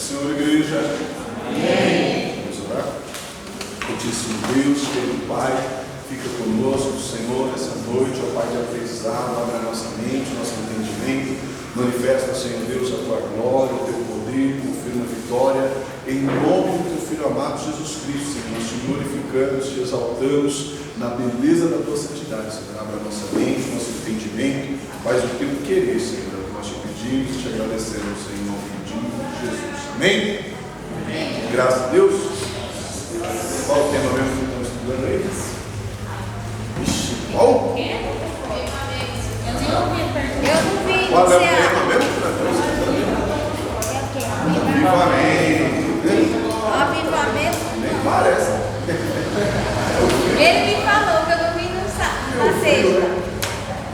Senhor, igreja. Amém. Vamos orar. Santíssimo Deus, querido Pai, fica conosco, Senhor, essa noite, ó Pai de aprendizado, abre a nossa mente, nosso entendimento, manifesta, Senhor Deus, a tua glória, o teu poder, confirma a vitória, em nome do teu Filho amado Jesus Cristo, Senhor, nós te glorificamos, te exaltamos na beleza da tua santidade, Senhor, abre a nossa mente, nosso entendimento, faz o teu querer, Senhor, é o que nós te pedimos, te agradecemos em nome de Jesus. Amém? Amém. Graças a Deus. Qual o tema mesmo que estamos estudando aí? Vixe, qual? Eu não vi. Qual é o tema mesmo que nós estamos estudando? Avivamento. Nem parece. Ele me falou que eu não vi na sexta.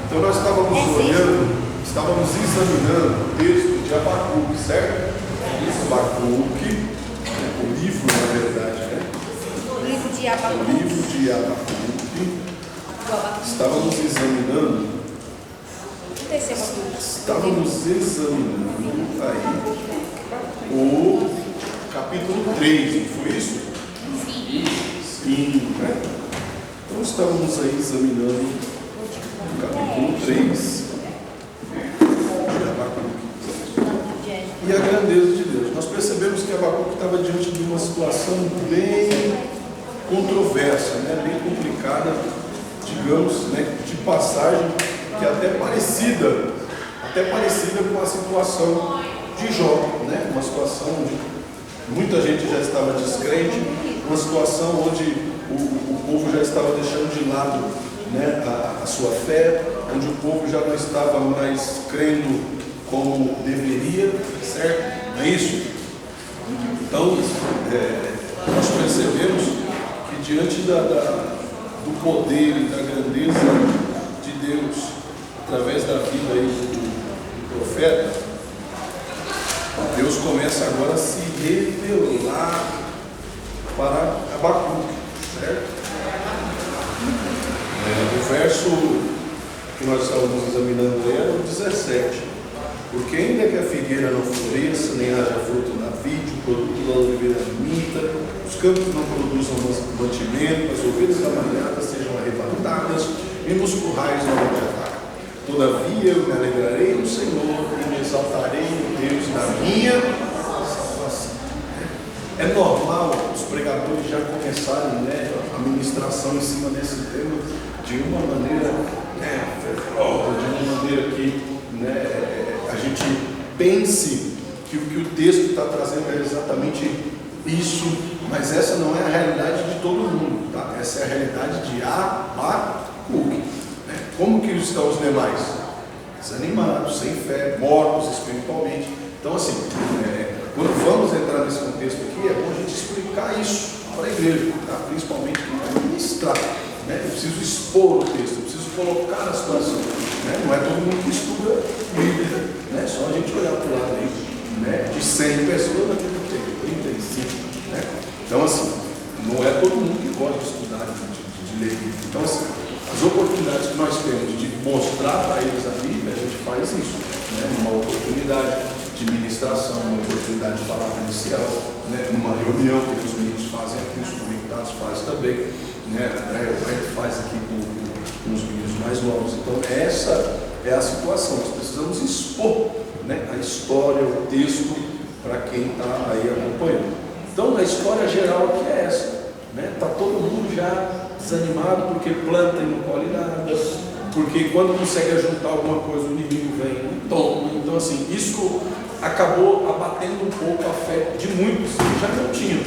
Então nós estávamos examinando o texto de Abacuque, certo? Abacuque, o livro, na verdade, né? O livro de Abacuque. O livro de Abacuque. Estávamos examinando aí o capítulo 3, não foi isso? Sim, né? Então estávamos aí examinando o capítulo 3 de Abacuque. E a grandeza de Deus. Nós percebemos que Abacuque estava diante de uma situação bem controversa, né? Bem complicada, digamos, né? De passagem, que é até parecida com a situação de Jó, né? Uma situação onde muita gente já estava descrente, uma situação onde o povo já estava deixando de lado, né, a sua fé, onde o povo já não estava mais crendo como deveria, certo? Não é isso? Então, nós percebemos que diante do poder e da grandeza de Deus, através da vida aí do profeta, Deus começa agora a se revelar para Abacuque, certo? O verso que nós estávamos examinando era o 17. Porque ainda que a figueira não floresça, nem haja fruto na vide, o produto da oliveira minta, os campos não produzam mantimento, as ovelhas da manhada sejam arrebatadas, e nos currais não haja vaca. Todavia eu me alegrarei no Senhor e me exaltarei no Deus da minha salvação. É normal os pregadores já começarem, né, a ministração em cima desse tema de uma maneira fervorosa, de uma maneira que, né, a gente pense que o que o texto está trazendo é exatamente isso, mas essa não é a realidade de todo mundo, tá? Essa é a realidade de Abacuque. Como que estão os demais? Desanimados, sem fé, mortos espiritualmente. Então, assim, quando vamos entrar nesse contexto aqui, é bom a gente explicar isso para a igreja, tá? Principalmente quem vai ministrar, né? Eu preciso expor o texto, eu preciso colocar a situação, né? Não é todo mundo que estuda Bíblia, né? Só a gente olhar para o lado aí, né? De 100 pessoas, aqui tem 35, né? Então, assim, não é todo mundo que gosta de estudar, de ler Bíblia. Então, assim, as oportunidades que nós temos de mostrar para eles a Bíblia, a gente faz isso, né? Uma oportunidade de ministração, uma oportunidade de palavra inicial, né? Numa reunião que os meninos fazem aqui, os conectados fazem também, né? O Brent faz aqui com os meninos mais novos. Então essa é a situação, nós precisamos expor, né, a história, o texto para quem está aí acompanhando. Então a história geral aqui é essa, né? Está todo mundo já desanimado porque planta e não colhe nada, porque quando consegue ajuntar alguma coisa o inimigo vem e toma. Então assim, isso acabou abatendo um pouco a fé de muitos que já não tinham,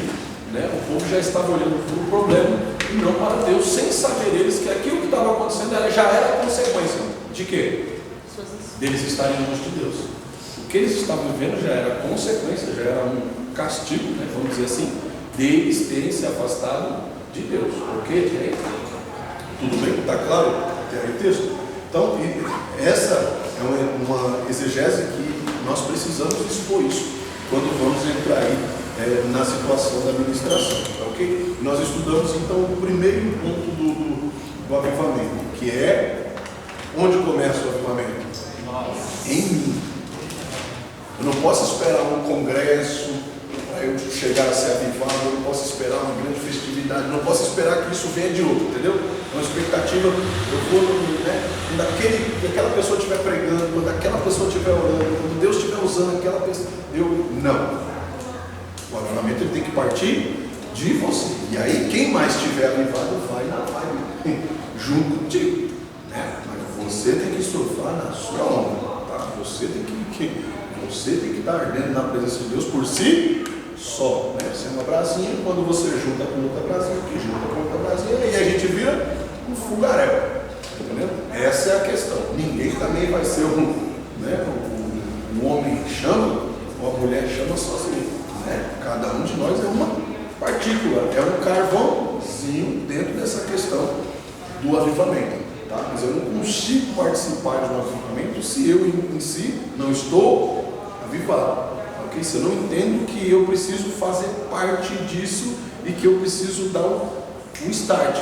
né? O povo já estava olhando para o problema e não para Deus, sem saber eles que aquilo que estava acontecendo já era a consequência de quê? Deles estarem longe de Deus. O que eles estavam vivendo já era consequência, já era um castigo, né? Vamos dizer assim, deles terem se afastado de Deus. Porque tudo bem, está claro até aí o texto. Então, essa é uma exegese que nós precisamos expor isso quando vamos entrar aí na situação da administração, tá ok? Nós estudamos então o primeiro ponto do avivamento, que é onde começa o avivamento? Em mim. Eu não posso esperar um congresso, eu chegar a ser avivado, eu não posso esperar uma grande festividade, não posso esperar que isso venha de outro, entendeu? É uma expectativa, eu vou, né, quando aquela pessoa estiver pregando, quando aquela pessoa estiver orando, quando Deus estiver usando aquela pessoa, não. O avivamento ele tem que partir de você. E aí quem mais estiver avivado vai na vibe junto contigo, né? Mas você tem que surfar na sua onda, tá? Você tem que estar ardendo na presença de Deus por si só, né? Você é uma brasinha, quando você junta com outra brasinha, que junta com outra brasinha, aí a gente vira um fogaréu, entendeu? Essa é a questão. Ninguém também vai ser um homem chama, uma mulher chama sozinho, né? Cada um de nós é uma partícula, é um carvãozinho dentro dessa questão do avivamento, tá? Mas eu não consigo participar de um avivamento se eu em si não estou avivado, ok? Se eu não entendo que eu preciso fazer parte disso e que eu preciso dar um start,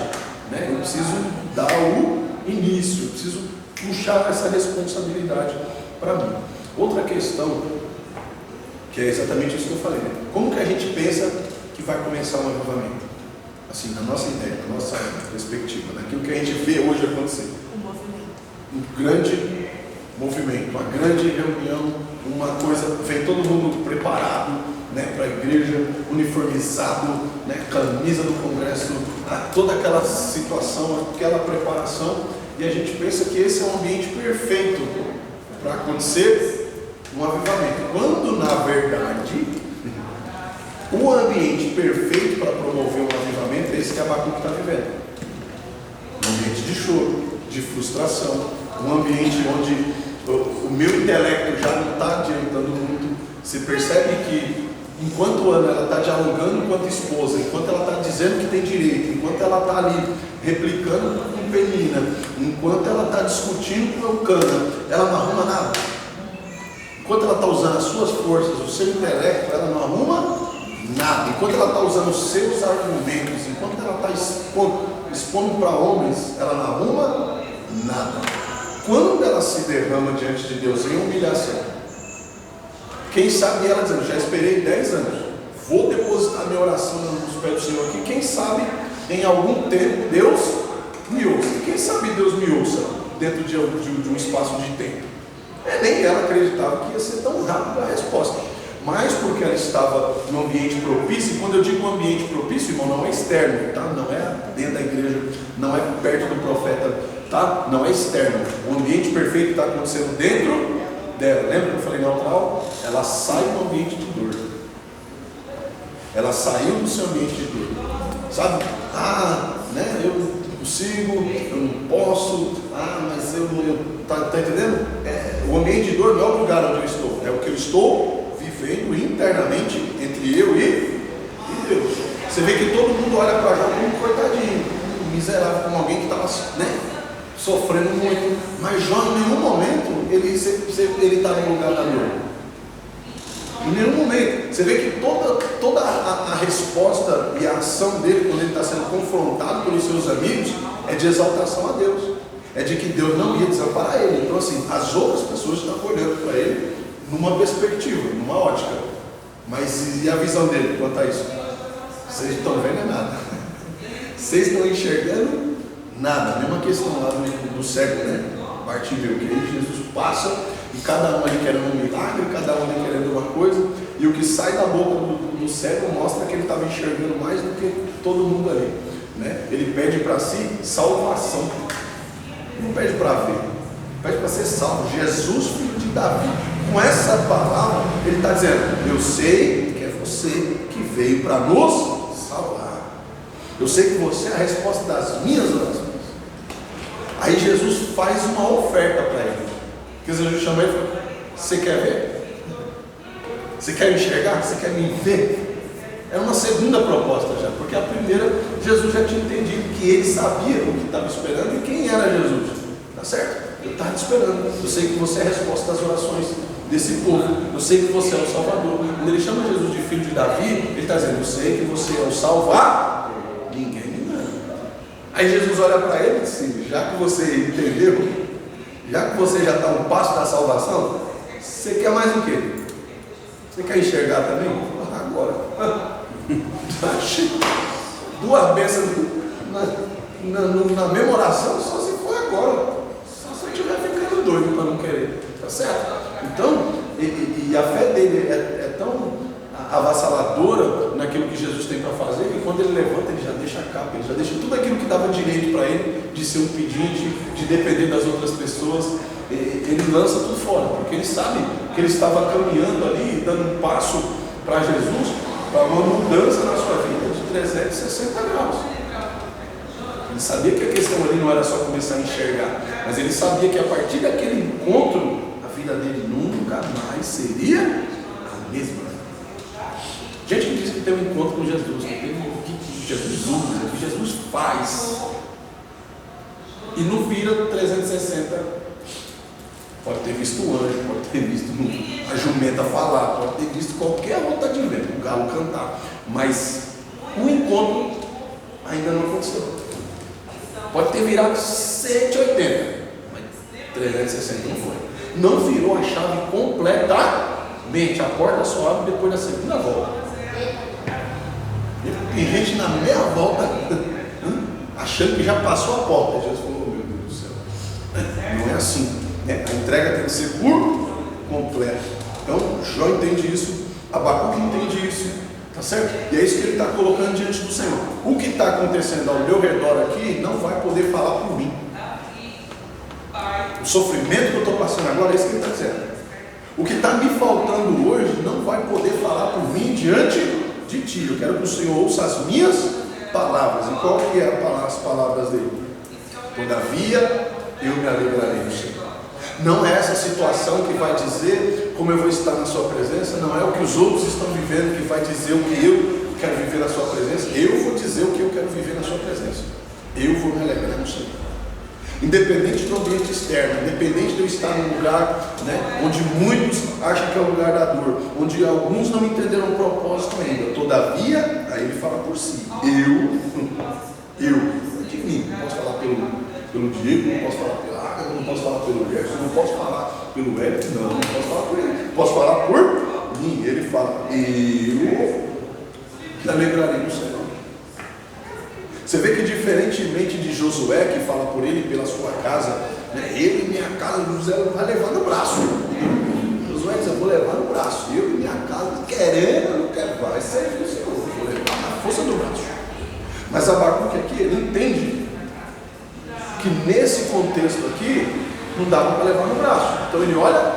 né? Eu preciso dar o início, eu preciso puxar essa responsabilidade para mim. Outra questão, que é exatamente isso que eu falei, né? Como que a gente pensa que vai começar um avivamento? Assim, na nossa ideia, na nossa perspectiva, naquilo que a gente vê hoje acontecer. Um grande movimento, uma grande reunião, uma coisa, vem todo mundo preparado, né, para a igreja, uniformizado, né, camisa do congresso, toda aquela situação, aquela preparação, e a gente pensa que esse é um ambiente perfeito para acontecer um avivamento, quando na verdade o ambiente perfeito para promover um avivamento é esse que Abacuque está vivendo. Um ambiente de choro, de frustração, um ambiente onde o meu intelecto já não está adiantando muito. Você percebe que enquanto Ana ela está dialogando enquanto esposa, enquanto ela está dizendo que tem direito, enquanto ela está ali replicando com Penina, enquanto ela está discutindo com Eucana, ela não arruma nada. Enquanto ela está usando as suas forças, o seu intelecto, ela não arruma nada. Enquanto ela está usando os seus argumentos, enquanto ela está expondo para homens, ela não arruma nada. Quando ela se derrama diante de Deus em humilhação, quem sabe ela dizendo, já esperei 10 anos, vou depositar minha oração nos pés do Senhor aqui, quem sabe em algum tempo Deus me ouça. Quem sabe Deus me ouça dentro de um espaço de tempo. Nem ela acreditava que ia ser tão rápida a resposta, mas porque ela estava no ambiente propício. E quando eu digo um ambiente propício, irmão, não é externo, tá? Não é dentro da igreja, não é perto do profeta, tá? Não é externo. O ambiente perfeito está acontecendo dentro dela. Lembra que eu falei na outra aula? Ela sai do ambiente de dor. Ela saiu do seu ambiente de dor. Sabe? Né? Eu não consigo, eu não posso, mas tá entendendo? O ambiente de dor não é o lugar onde eu estou, é o que eu estou vivendo internamente entre eu e Deus. Você vê que todo mundo olha para Jó como um coitadinho, um miserável, como alguém que estava, né, sofrendo muito, mas Jó em nenhum momento ele está no lugar da dor. Em nenhum momento. Você vê que toda a resposta e a ação dele, quando ele está sendo confrontado pelos seus amigos, é de exaltação a Deus. É de que Deus não ia desamparar ele. Então assim, as outras pessoas estão olhando para ele numa perspectiva, numa ótica. Mas e a visão dele quanto a isso? Vocês estão vendo nada. Vocês estão enxergando nada. A mesma questão lá do cego, né? Bartimeu, que aí Jesus passa e cada um ali querendo um milagre, cada um ali querendo uma coisa, e o que sai da boca do cego mostra que ele estava enxergando mais do que todo mundo ali, né? Ele pede para si salvação, não pede para ver, pede para ser salvo. Jesus, filho de Davi, com essa palavra ele está dizendo, eu sei que é você que veio para nos salvar, eu sei que você é a resposta das minhas orações. Aí Jesus faz uma oferta para ele. Porque Jesus chama ele e fala, você quer ver? Você quer enxergar? Você quer me ver? É uma segunda proposta já, porque a primeira, Jesus já tinha entendido que ele sabia o que estava esperando e quem era Jesus. Tá certo? Eu estava te esperando. Eu sei que você é a resposta das orações desse povo. Eu sei que você é o Salvador. Quando ele chama Jesus de filho de Davi, ele está dizendo, eu sei que você é o Salvador. Ninguém me engana. Aí Jesus olha para ele e diz, já que você entendeu, já que você já está um passo da salvação, você quer mais o quê? Você quer enxergar também? agora. Duas bênçãos na mesma oração, só se for agora. Só se eu estiver ficando doido para não querer. Tá certo? Então, e a fé dele é tão avassaladora naquilo que Jesus tem para fazer, que quando ele levanta, ele já deixa a capa, ele já deixa tudo aquilo que dava direito para ele, de ser um pedinte, de depender das outras pessoas, ele lança tudo fora, porque ele sabe que ele estava caminhando ali, dando um passo para Jesus, para uma mudança na sua vida de 360 graus. Ele sabia que a questão ali não era só começar a enxergar, mas ele sabia que a partir daquele encontro, a vida dele nunca mais seria a mesma. Gente que diz que tem um encontro com Jesus, que tem o que Jesus usa, o que Jesus faz, e não vira 360. Pode ter visto o anjo, pode ter visto a jumenta falar, pode ter visto qualquer outra de vento, o galo cantar, mas o encontro ainda não aconteceu. Pode ter virado 180, mas 360 não foi. Não virou a chave completamente. A porta só abre depois da segunda volta. Tem gente na meia volta achando que já passou a porta. Jesus falou: meu Deus do céu, não é assim. A entrega tem que ser por completo. Então Jó entende isso, Abacuque entende isso, tá certo? E é isso que ele está colocando diante do Senhor. O que está acontecendo ao meu redor aqui não vai poder falar por mim. O sofrimento que eu estou passando agora é isso que ele está dizendo. O que está me faltando hoje não vai poder falar por mim diante de ti. Eu quero que o Senhor ouça as minhas palavras. E qual que é as palavras dele? Todavia eu me alegrarei no Senhor. Não é essa situação que vai dizer como eu vou estar na sua presença, não é o que os outros estão vivendo que vai dizer o que eu quero viver na sua presença. Eu vou dizer o que eu quero viver na sua presença. Eu vou me alegrar no Senhor. Independente do ambiente externo, independente de eu estar num lugar, onde muitos acham que é o lugar da dor, onde alguns não entenderam o propósito ainda. Todavia, aí ele fala por si, eu, de mim, não posso falar pelo Diego, não posso falar pela Água, não posso falar pelo Gerson, não posso falar pelo Eric, não posso falar por ele, posso falar por mim. Ele fala, eu me alegrarei no Senhor. Você vê que diferentemente de Josué, que fala por ele e pela sua casa, ele e minha casa, José vai levar no braço. Josué diz, eu vou levar no braço. Eu e minha casa, querendo ou não quero, vai servir o Senhor, vou levar na força do braço. Mas Abacuque aqui, ele entende que nesse contexto aqui, não dava para levar no braço. Então ele olha,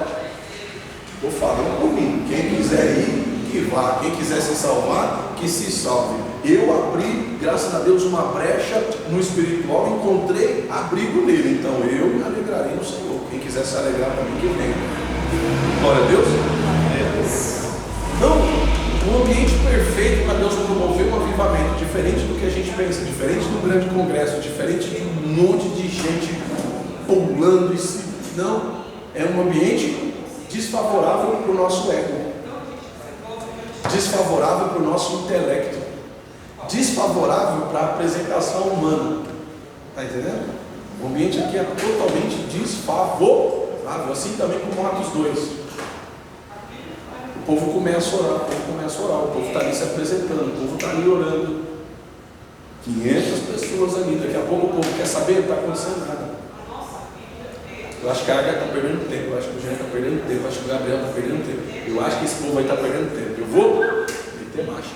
estou falando por mim, quem quiser ir, que vá, quem quiser se salvar, que se salve. Eu abri, graças a Deus, uma brecha no espiritual, encontrei abrigo nele, então eu me alegrarei no Senhor. Quem quiser se alegrar também, que venha. Glória a Deus. Então, um ambiente perfeito para Deus promover um avivamento, diferente do que a gente pensa, diferente do grande congresso, diferente de um monte de gente pulando e se... Não, é um ambiente desfavorável para o nosso ego, desfavorável para o nosso intelecto, desfavorável para a apresentação humana. Está entendendo? O ambiente aqui é totalmente desfavorável, assim também como Atos 2. O povo começa a orar, o povo está ali se apresentando, o povo está ali orando. 500 pessoas ali, daqui a pouco o povo quer saber, não está acontecendo nada. Eu acho que a Águia está perdendo tempo, eu acho que o Jean está perdendo tempo, eu acho que o Gabriel está perdendo tempo. Eu acho que esse povo vai estar perdendo tempo. Eu vou meter marcha.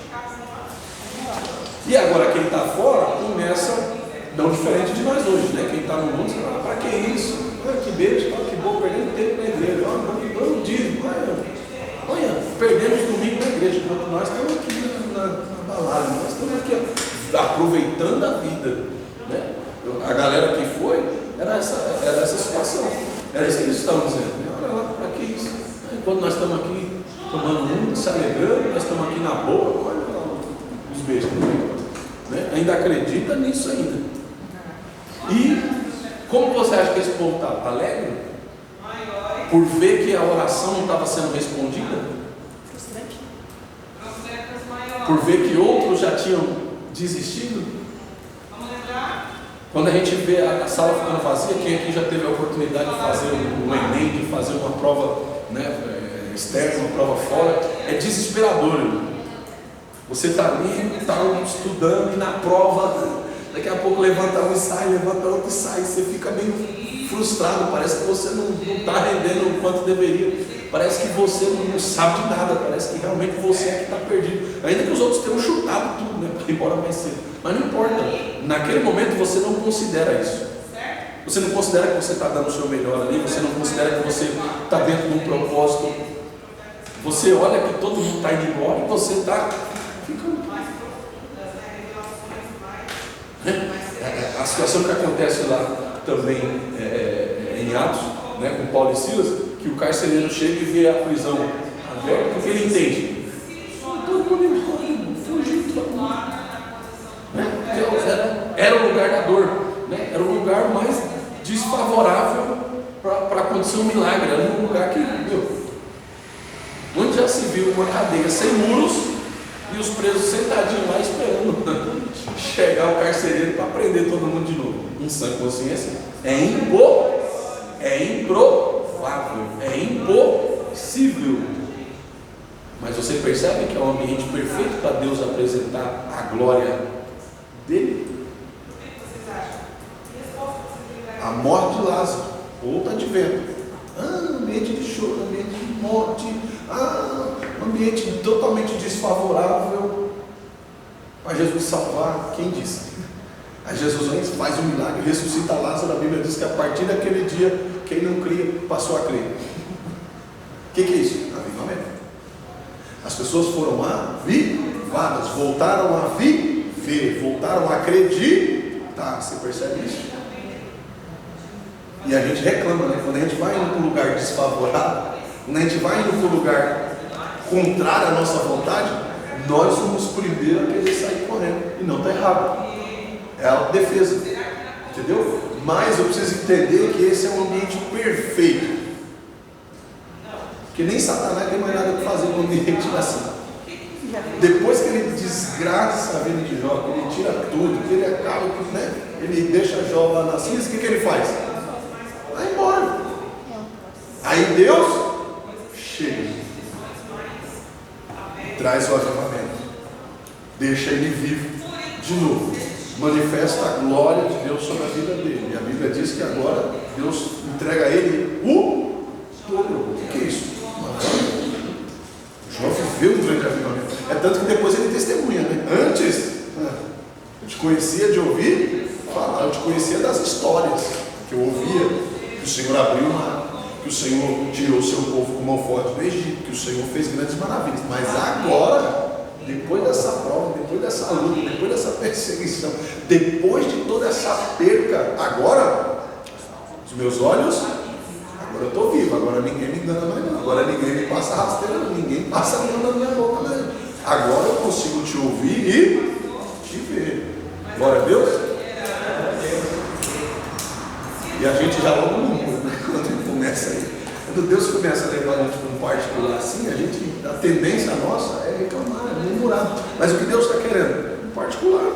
E agora quem está fora começa, não diferente de nós hoje, Quem está no mundo, você fala, para que isso? Que beijo, que bom, perdendo tempo na igreja. Não diz, olha, perdemos domingo na igreja, enquanto nós estamos aqui na balada, nós estamos aqui aproveitando a vida. A galera que foi, era essa situação. Era isso que eles estavam dizendo. Olha lá, para que isso? Enquanto nós estamos aqui tomando um, se alegrando, nós estamos aqui na boa, olha lá os beijos. Ainda acredita nisso ainda. E como você acha que esse povo está alegre? Por ver que a oração não estava sendo respondida? Por ver que outros já tinham desistido? Quando a gente vê a sala ficando vazia, quem aqui já teve a oportunidade de fazer um Enem, de fazer uma prova externa, uma prova fora, é desesperador. Você está ali, está estudando e na prova, daqui a pouco levanta um e sai, levanta outro e sai. Você fica meio frustrado, parece que você não está rendendo o quanto deveria. Parece que você não sabe de nada, parece que realmente você é que está perdido. Ainda que os outros tenham chutado tudo, né, para ir embora mais cedo. Mas não importa, naquele momento você não considera isso. Você não considera que você está dando o seu melhor ali, você não considera que você está dentro de um propósito. Você olha que todo mundo está indo embora e você está ficando. A situação que acontece lá também em Atos, né, com Paulo e Silas, que o carcereiro chega e vê a prisão aberta, o que ele entende? Todo mundo embora, fugiu todo mundo. Era o lugar da dor, né? Era o lugar mais desfavorável para acontecer um milagre. Era um lugar que, onde já se viu uma cadeia sem muros e os presos sentadinhos lá esperando chegar o carcereiro para prender todo mundo de novo. Em sã consciência, é improvável, é impossível. Mas você percebe que é um ambiente perfeito para Deus apresentar a glória dele? A morte de Lázaro, outro advento. Ambiente de choro, ambiente de morte, ambiente totalmente desfavorável para Jesus salvar. Quem disse? Aí Jesus antes faz um milagre, ressuscita Lázaro. A Bíblia diz que a partir daquele dia, quem não cria passou a crer. O que é isso? Avivamento. As pessoas foram avivadas, voltaram a viver, voltaram a acreditar. Você percebe isso? E a gente reclama, né? Quando a gente vai indo para um lugar desfavorável, quando a gente vai indo para um lugar contrário à nossa vontade, nós somos os primeiros a querer sair correndo. E não está errado. É autodefesa. Entendeu? Mas eu preciso entender que esse é um ambiente perfeito. Porque nem Satanás tem mais nada para fazer com um ambiente assim. Depois que ele desgraça a vida de Jó, que ele tira tudo, que ele acaba, né? Ele deixa Jó lá na cinza, o que ele faz? Vai embora. Aí Deus chega, traz o avivamento, deixa ele vivo de novo, manifesta a glória de Deus sobre a vida dele. E a Bíblia diz que agora Deus entrega a ele o todo. O que é isso? Jó viveu um grande avivamento. É tanto que depois ele testemunha, né? Antes eu te conhecia de ouvir falar, eu te conhecia das histórias que eu ouvia, que o Senhor abriu o mar, que o Senhor tirou o seu povo com mão forte do Egito, que o Senhor fez grandes maravilhas. Mas agora, depois dessa prova, depois dessa luta, depois dessa perseguição, depois de toda essa perca, agora os meus olhos, agora eu estou vivo, agora ninguém me engana mais não, agora ninguém me passa rasteira, ninguém passa a mão na minha boca mais. Agora eu consigo te ouvir e te ver. Glória a Deus. E a gente já logo no mundo, né? Quando começa aí. Quando Deus começa a levar a gente para um particular assim, a tendência nossa é reclamar, é murmurar. Mas o que Deus está querendo? Um particular.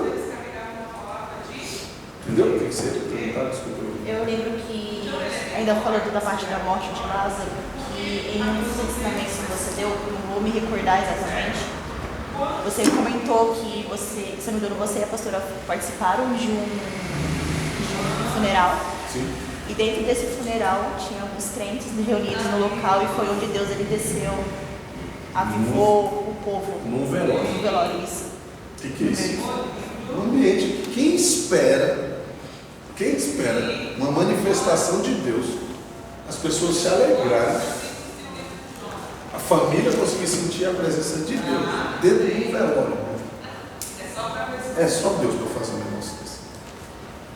Entendeu? Tem que ser perguntado, desculpa. Eu lembro que, ainda falando da parte da morte de Lázaro, que em um dos ensinamentos que você deu, não vou me recordar exatamente, você comentou que você, se não me engano, você e a pastora participaram de um funeral. Sim. E dentro desse funeral tinha alguns crentes reunidos no local e foi onde Deus ele desceu, avivou o povo. Num velório. No velório, isso. O que é isso? Um ambiente. Quem espera uma manifestação de Deus, as pessoas se alegrarem, a família conseguir sentir a presença de Deus dentro do velório. É só Deus para fazer um negócio desse.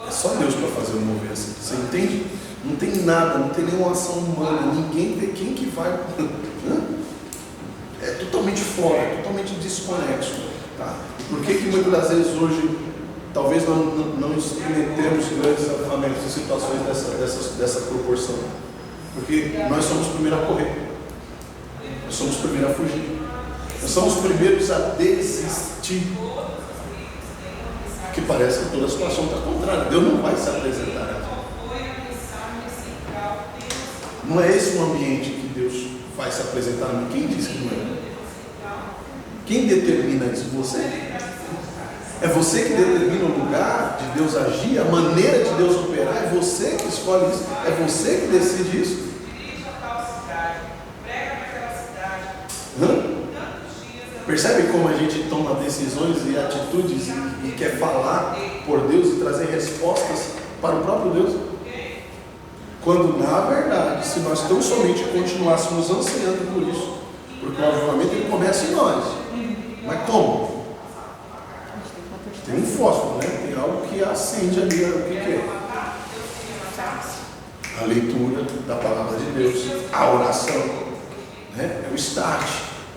É só Deus para fazer um mover assim. Você entende? Não tem nada, não tem nenhuma ação humana, ninguém tem quem que vai. É totalmente fora, é totalmente desconexo. Tá? Por que muitas das vezes hoje talvez não experimentemos grandes avivamentos em situações dessa proporção? Porque nós somos os primeiros a correr, nós somos os primeiros a fugir, nós somos os primeiros a desistir. Porque parece que toda a situação está contrária. Deus não vai se apresentar aqui. Não é esse o ambiente que Deus vai se apresentar. Quem disse que não é? Quem determina isso? Você? É você que determina o lugar de Deus agir, a maneira de Deus operar, é você que escolhe isso, é você que decide isso. Percebe como a gente toma decisões e atitudes e quer falar por Deus e trazer respostas para o próprio Deus? Quando na verdade, se nós tão somente continuássemos ansiando por isso, porque o avivamento ele começa em nós. Mas como? Tem um fósforo, né? Tem algo que acende ali. O que é? A leitura da palavra de Deus, a oração, né? É o start.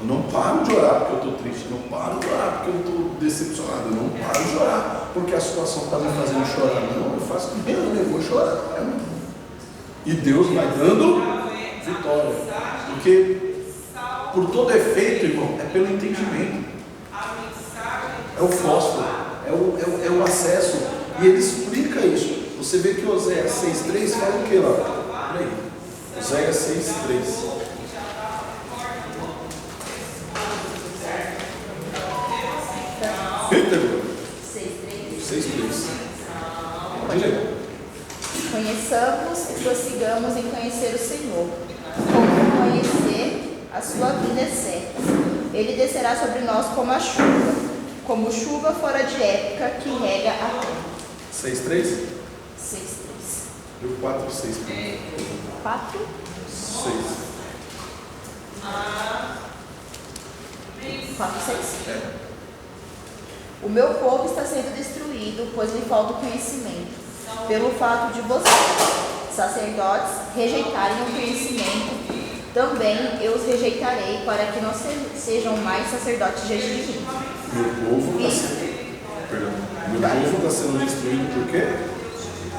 Eu não paro de orar porque eu estou triste, eu não paro de orar porque eu estou decepcionado, eu não paro de orar porque a situação está me fazendo chorar. Não, eu faço mesmo, eu vou chorar. E Deus vai dando vitória. Porque por todo efeito, irmão, é pelo entendimento. É o fósforo, é o acesso. E ele explica isso. Você vê que Oséias 6,3 fala o que lá? Olha aí. Oséias 6,3. Eita, 6,3. Pode ler. Conheçamos e prossigamos em conhecer o Senhor. Como conhecer a sua vinda é certa. Ele descerá sobre nós como chuva fora de época que rega a terra. 6,3? 6,3. Deu 4, 6. 4? 6. 4, 6? É. O meu povo está sendo destruído, pois lhe falta o conhecimento. Pelo fato de vocês, sacerdotes, rejeitarem o conhecimento, também eu os rejeitarei, para que não sejam mais sacerdotes diante de mim. Meu povo está sendo destruído por quê?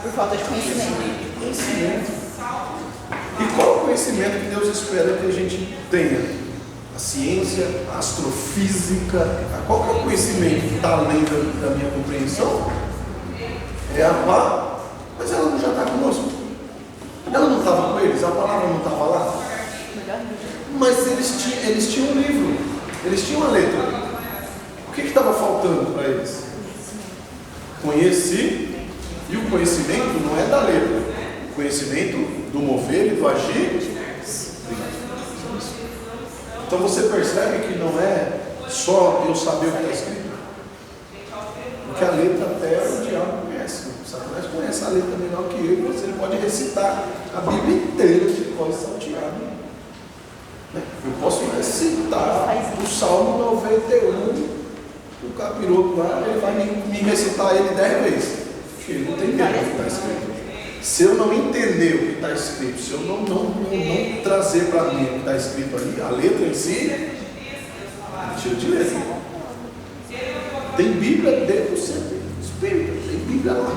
Por falta de conhecimento. Conhecimento. E qual o conhecimento que Deus espera que a gente tenha? A ciência, a astrofísica, qual que é o conhecimento que está além da minha compreensão? É a pá, mas ela não já está conosco. Ela não estava com eles, a palavra não estava lá. Mas eles tinham um livro, eles tinham uma letra. O que estava faltando para eles? Conheci, e o conhecimento não é da letra, o conhecimento do mover e do agir. Então você percebe que não é só eu saber o que está escrito, porque a letra até o diabo conhece. O Satanás conhece a letra melhor que eu, e você pode recitar a Bíblia inteira de cor salteado. Eu posso recitar o Salmo 91, o capiroto lá, ele vai me recitar ele 10 vezes, porque ele não tem medo do que está escrito. Se eu não entender o que está escrito, se eu não trazer para mim o que está escrito ali, a letra em si, tiro de letra. Tem Bíblia dentro do seu espírito, tem Bíblia lá.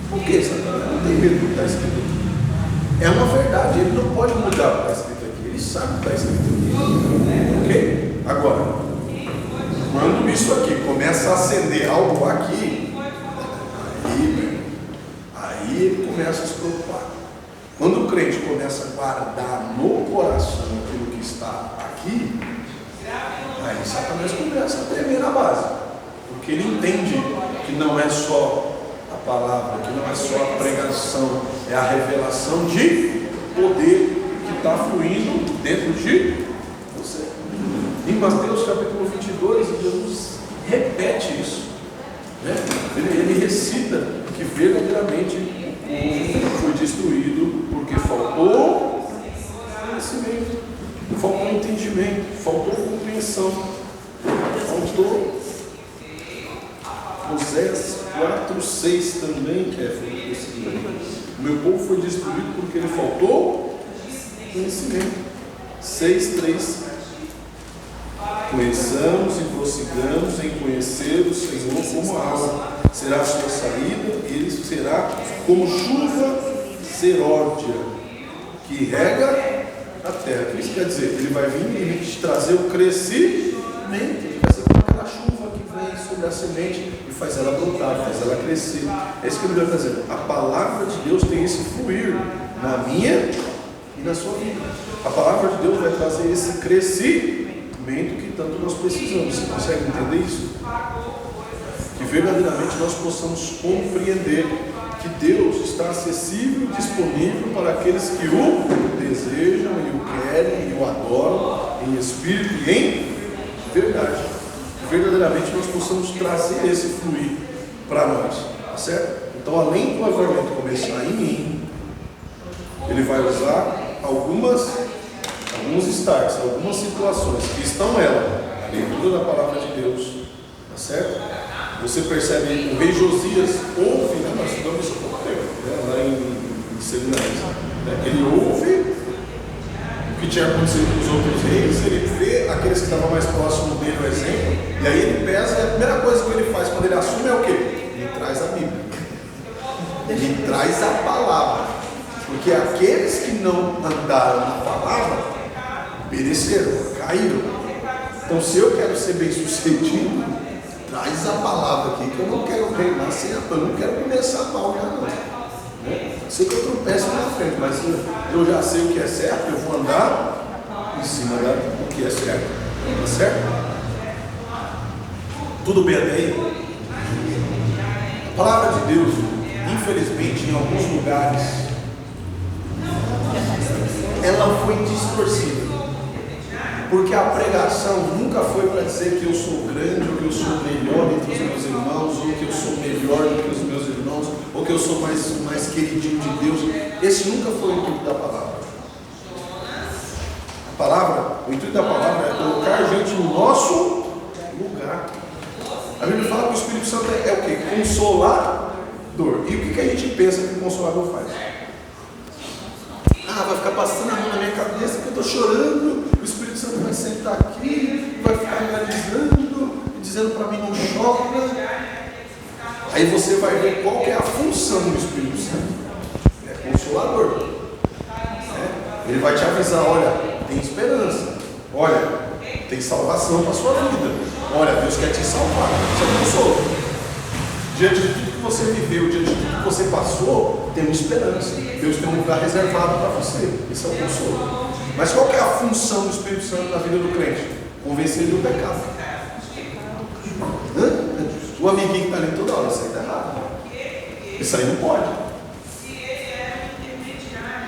Por que, Satanás? Não tem medo do que está escrito aqui. É uma verdade, ele não pode mudar o que está escrito aqui, ele sabe o que está escrito aqui. Ok? Agora, quando isso aqui começa a acender algo aqui, aí ele começa a se preocupar. Quando o crente começa a guardar no coração aquilo que está aqui, aí Satanás começa a tremer na base, porque ele entende que não é só a palavra, que não é só a pregação, é a revelação de poder que está fluindo dentro de você. Em Mateus capítulo 22, Jesus repete isso, né? Ele recita que verdadeiramente o povo foi destruído porque faltou conhecimento, faltou entendimento, faltou compreensão, faltou. Oséias 4,6 também foi destruído. O meu povo foi destruído porque ele faltou conhecimento. 6,3. Conheçamos e prossigamos em conhecer o Senhor como a água. Será a sua saída, ele será como chuva seródia, que rega a terra. O que isso quer dizer? Ele vai vir e te trazer o crescimento. Ele vai ser como aquela chuva que vem sobre a semente e faz ela brotar, faz ela crescer. É isso que ele vai fazer. A palavra de Deus tem esse fluir na minha e na sua vida. A palavra de Deus vai trazer esse crescimento. alimento que tanto nós precisamos. Você consegue entender isso? Que verdadeiramente nós possamos compreender que Deus está acessível e disponível para aqueles que o desejam e o querem e o adoram em espírito e em verdade. Que verdadeiramente nós possamos trazer esse fluir para nós, tá certo? Então, além do avivamento começar em mim, ele vai usar alguns starts, algumas situações que estão nela, a leitura da palavra de Deus, tá certo? Você percebe, o rei Josias ouve, né? Nós estudamos isso há pouco tempo, né? Lá em seminários, né? Ele ouve o que tinha acontecido com os outros reis, ele vê aqueles que estavam mais próximos dele, o exemplo, e aí ele pesa, e a primeira coisa que ele faz quando ele assume é o quê? Ele traz a Bíblia, ele traz a palavra, porque aqueles que não andaram na palavra pereceram, caíram. Então, se eu quero ser bem sucedido, traz a palavra aqui, que eu não quero reinar sem a pão, eu não quero começar mal já não. Né? Sei que eu tropeço na frente, mas eu já sei o que é certo, eu vou andar em cima do que é certo. Tá certo? Tudo bem até aí? A palavra de Deus, infelizmente, em alguns lugares, ela foi distorcida. Porque a pregação nunca foi para dizer que eu sou grande, ou que eu sou melhor entre os meus irmãos, ou que eu sou melhor do que os meus irmãos, ou que eu sou mais queridinho de Deus. Esse nunca foi o intuito da palavra. A palavra, o intuito da palavra é colocar a gente no nosso lugar. A Bíblia fala que o Espírito Santo é o quê? Consolador. E o que a gente pensa que o Consolador faz? Vai ficar passando a mão na minha cabeça que eu estou chorando, o Espírito Santo vai sentar aqui, vai ficar me analisando, dizendo para mim não chora. Aí você vai ver qual que é a função do Espírito Santo. É consolador. Ele vai te avisar, olha, tem esperança, olha, tem salvação para a sua vida, olha, Deus quer te salvar, isso é consolo. Diante de tudo que você viveu, diante de tudo que você passou, tem uma esperança. Deus tem um lugar reservado para você. Isso é o consolo. Mas qual que é a função do Espírito Santo na vida do crente? Convencer ele do pecado. O amiguinho que está ali toda hora, isso aí está errado. Isso aí não pode.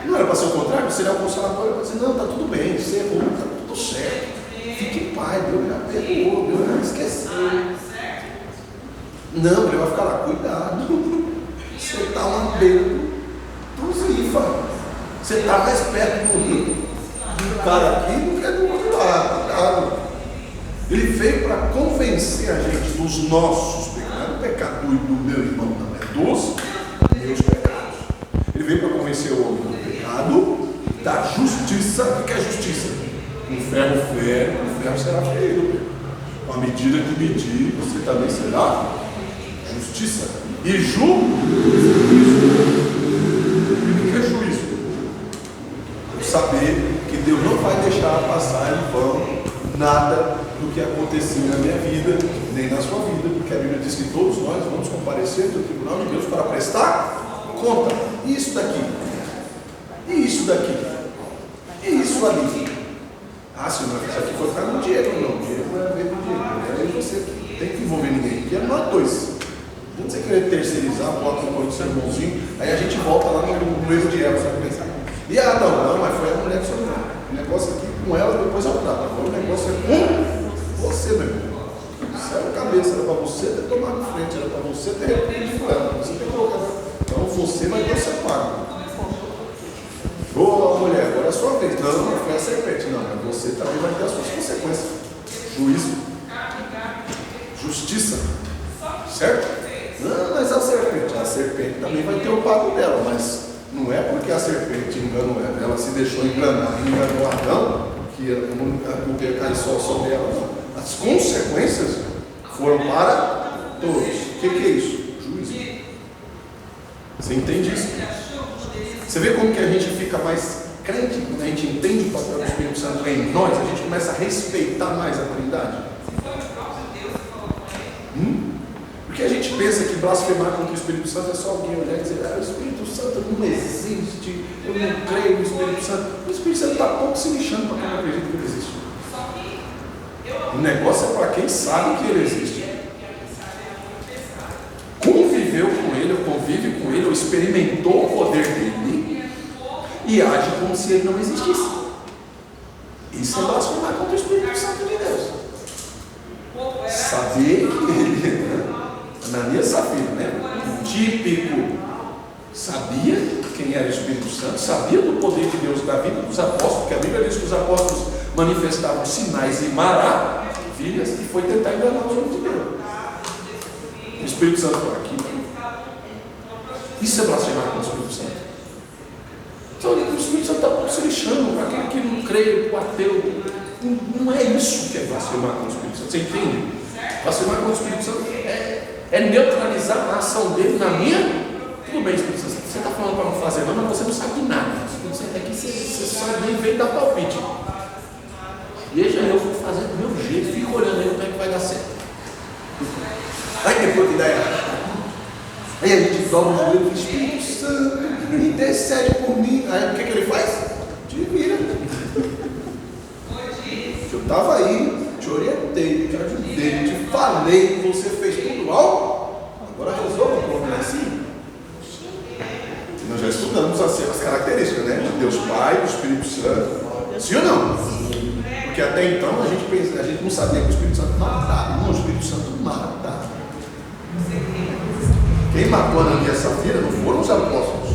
Não era para ser o contrário? Você é o consolador, para dizer, não, está tudo bem, você errou, está tudo certo. Fique em paz, Deus já perdoou, Deus já esqueceu. Não, ele vai ficar lá, cuidado. Você está lá beira dos IFA. Você está mais perto do cara aqui do que do outro lado. Cuidado. Ele veio para convencer a gente dos nossos pecados. O pecado do meu irmão não é dos meus pecados. Ele veio para convencer o homem do pecado, da justiça. O que é justiça? Um ferro fere, um ferro será ferido. Com a medida que medir, você também será. Justiça e juízo. O que é juízo? Saber que Deus não vai deixar passar em vão nada do que aconteceu na minha vida, nem na sua vida, porque a Bíblia diz que todos nós vamos comparecer no tribunal de Deus para prestar conta. E isso daqui? E isso daqui? E isso ali? Senhor, isso aqui foi ficar no Diego, não. O Diego é ver no Diego. Aí você tem que envolver ninguém, porque é nós dois. Não você querer terceirizar, bota um sermãozinho, aí a gente volta lá no erro de Eva, sabe pensar. E não, mas foi a mulher que sofreu. O negócio aqui com ela, depois eu trato. Agora o negócio é com você, meu irmão. Isso era a cabeça, era para você ter tomado frente, era para você ter repreendido ela, para você ter colocado. Então você vai ter seu pago. Ô mulher, agora é a sua vez. Não foi a serpente, não, mas você também vai ter as suas consequências. Juízo, justiça, certo? Não, mas a serpente também vai ter o pago dela, mas não é porque a serpente enganou ela se deixou enganar, enganou Adão, que a culpa ia cair só sobre ela, não. As consequências foram para todos. O que é isso? Juízo. Você entende isso? Você vê como que a gente fica mais crente, quando a gente entende o papel do Espírito Santo em nós, a gente começa a respeitar mais a Trindade. Porque a gente pensa que blasfemar contra o Espírito Santo é só alguém olhar e dizer, o Espírito Santo não existe, eu não creio no Espírito Santo. O Espírito Santo está pouco se lixando para quem não acredita que ele existe. O negócio é para quem sabe que ele existe. Conviveu com ele, ou convive com ele, ou experimentou o poder dele e age como se ele não existisse. Isso é blasfemar contra o Espírito Santo de Deus. Saber que ele, Ananias e Safira, né? Típico, sabia quem era o Espírito Santo, sabia do poder de Deus da vida dos apóstolos, porque a Bíblia diz que os apóstolos manifestavam sinais e maravilhas, e foi tentar enganar os homens de Deus. O Espírito Santo por aqui. Isso é blasfemar contra o Espírito Santo. Então, o Espírito Santo está se lixando para aquele que não crê, o ateu. Não é isso que é blasfemar contra o Espírito Santo. Você entende? Blasfemar contra o Espírito Santo é neutralizar a ação dele na minha. Tudo bem, Espírito Santo, você está falando para não fazer não, mas você não sabe de nada. É que você só veio dar palpite. Veja, eu vou fazer do meu jeito, fico olhando aí como é que vai dar certo. Aí depois que dá errado. Aí a gente dobra o joelho e diz: Espírito Santo, intercede por mim. Aí o que ele faz? Te vira. Eu estava aí, te orientei, te ajudei, te falei, você fez tudo mal. Agora resolva o problema assim. Nós já estudamos as características, né? De Deus Pai, do Espírito Santo. Sim ou não? Porque até então a gente não sabia que o Espírito Santo matava. Não, o Espírito Santo mata. Quem matou Ananias e Safira não foram os apóstolos.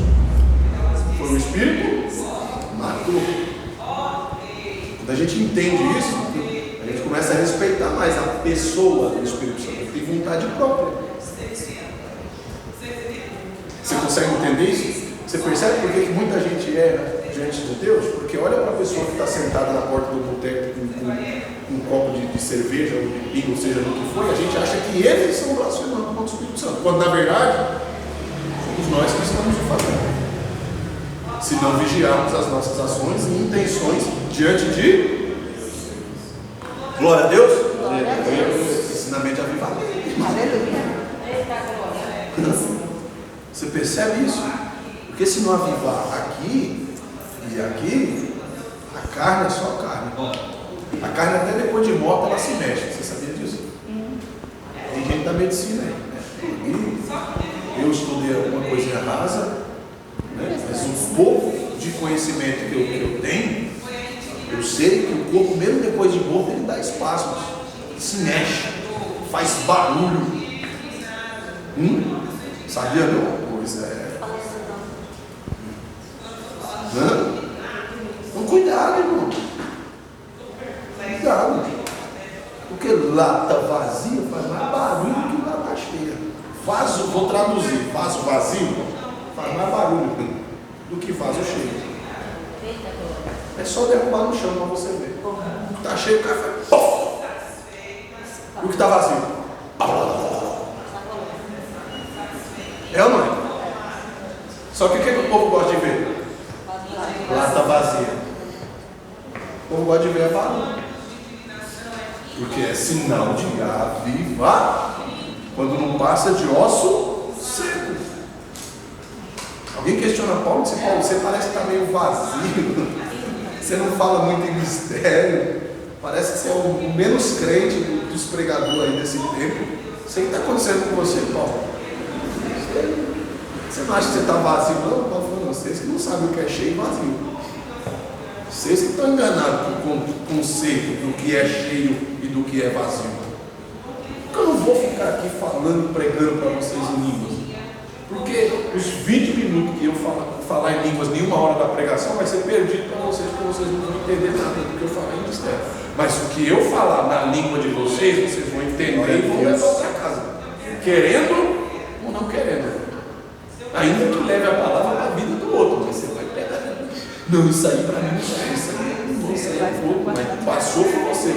Foi o Espírito matou. Quando a gente entende isso, a gente começa a respeitar mais a pessoa do Espírito Santo. Ele tem vontade própria. Você consegue entender isso? Você percebe por que muita gente erra diante de Deus? Porque olha para a pessoa que está sentada na porta do boteco com um copo de cerveja, ou de pingo, ou seja, do que for, a gente acha que eles estão blasfemando contra o Espírito Santo, quando na verdade somos nós que estamos o fazendo. Se não vigiarmos as nossas ações e intenções diante de glória a Deus, Glória a Deus. ensinamento de avivamento. Aleluia. Você percebe isso? Porque se não avivar aqui e aqui, a carne é só carne. A carne até depois de morta ela se mexe. Você sabia disso? Tem gente da medicina aí, né? Eu estudei alguma coisa rasa, né? Mas um pouco de conhecimento que eu tenho, eu sei que o corpo, mesmo depois de morto, ele dá espasmos, se mexe, faz barulho. Sabia não? Pois é. Então cuidado, irmão. Cuidado. Porque lata vazia faz mais barulho que lata cheia. Vaso, vou traduzir, vaso vazio faz mais barulho do que vaso cheio. É só derrubar no chão para você ver. O que está cheio, o cara faz. E o que está vazio? É ou não é? Só que o que o povo gosta de ver? Lata vazia. O povo gosta de ver a barulho. Porque é sinal de avivar. Quando não passa de osso seco. Alguém questiona Paulo, diz: Paulo, você parece que está meio vazio. Você não fala muito em mistério. Parece que você é o menos crente dos pregadores aí desse tempo. Sei o que está acontecendo com você, Paulo. Você não acha que você está vazio? Não, Paulo falou: não, vocês que não sabem o que é cheio e vazio. Vocês que estão enganados com o conceito do que é cheio e do que é vazio. Porque eu não vou ficar aqui falando, pregando para vocês em línguas. Porque os 20 minutos que eu falar em línguas, nenhuma hora da pregação, vai ser perdido para vocês, porque vocês não vão entender nada do que eu falei em mistério. Mas o que eu falar na língua de vocês vão entender e vão levar para casa. Querendo ou não querendo. Ainda que leve a palavra para a vida do outro, mas você vai pegar. Não, isso aí para mim não serve, isso aí não serve pouco, mas passou por você.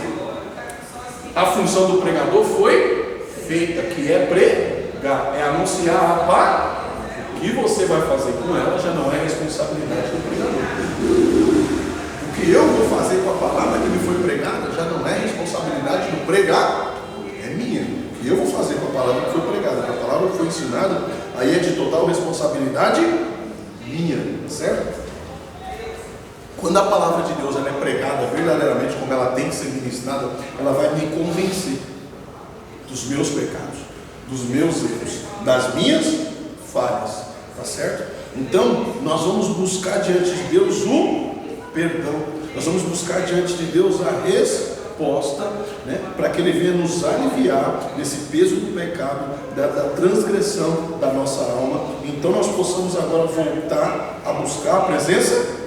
A função do pregador foi feita, que é pregar, é anunciar a palavra. O que você vai fazer com ela já não é responsabilidade do pregador. O que eu vou fazer com a palavra que me foi pregada já não é responsabilidade do pregador, é minha. O que eu vou fazer com a palavra que foi pregada, a palavra que foi ensinada, aí é de total responsabilidade minha, certo? Quando a palavra de Deus ela é pregada verdadeiramente como ela tem que ser ministrada, ela vai me convencer dos meus pecados, dos meus erros, das minhas falhas, tá certo? Então, nós vamos buscar diante de Deus o perdão, nós vamos buscar diante de Deus a resposta, né, para que Ele venha nos aliviar desse peso do pecado, da transgressão da nossa alma. Então nós possamos agora voltar a buscar a presença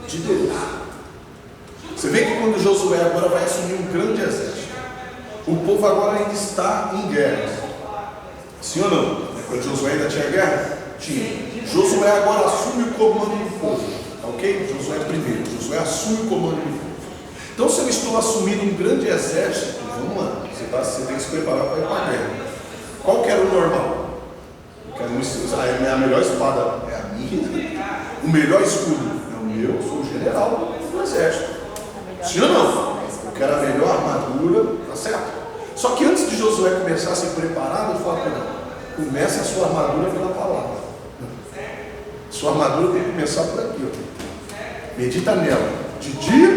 de Deus. Você vê que quando Josué agora vai assumir um grande exército, o povo agora ainda está em guerra. Sim ou não? Quando Josué ainda tinha guerra? Tinha. Josué agora assume o comando do povo, ok? Josué primeiro, Josué assume o comando do povo. Então, se eu estou assumindo um grande exército, vamos lá, você tem que se preparar para ir para a guerra. Qual que era o normal? A melhor espada é a minha, o melhor escudo é o meu, eu sou o general do exército. Sim ou não? Eu quero a melhor armadura, tá certo? Só que antes de Josué começar a se preparar, eu falo para ele, comece a sua armadura pela palavra. Sua armadura tem que começar por aqui, ó. Medita nela, de dia,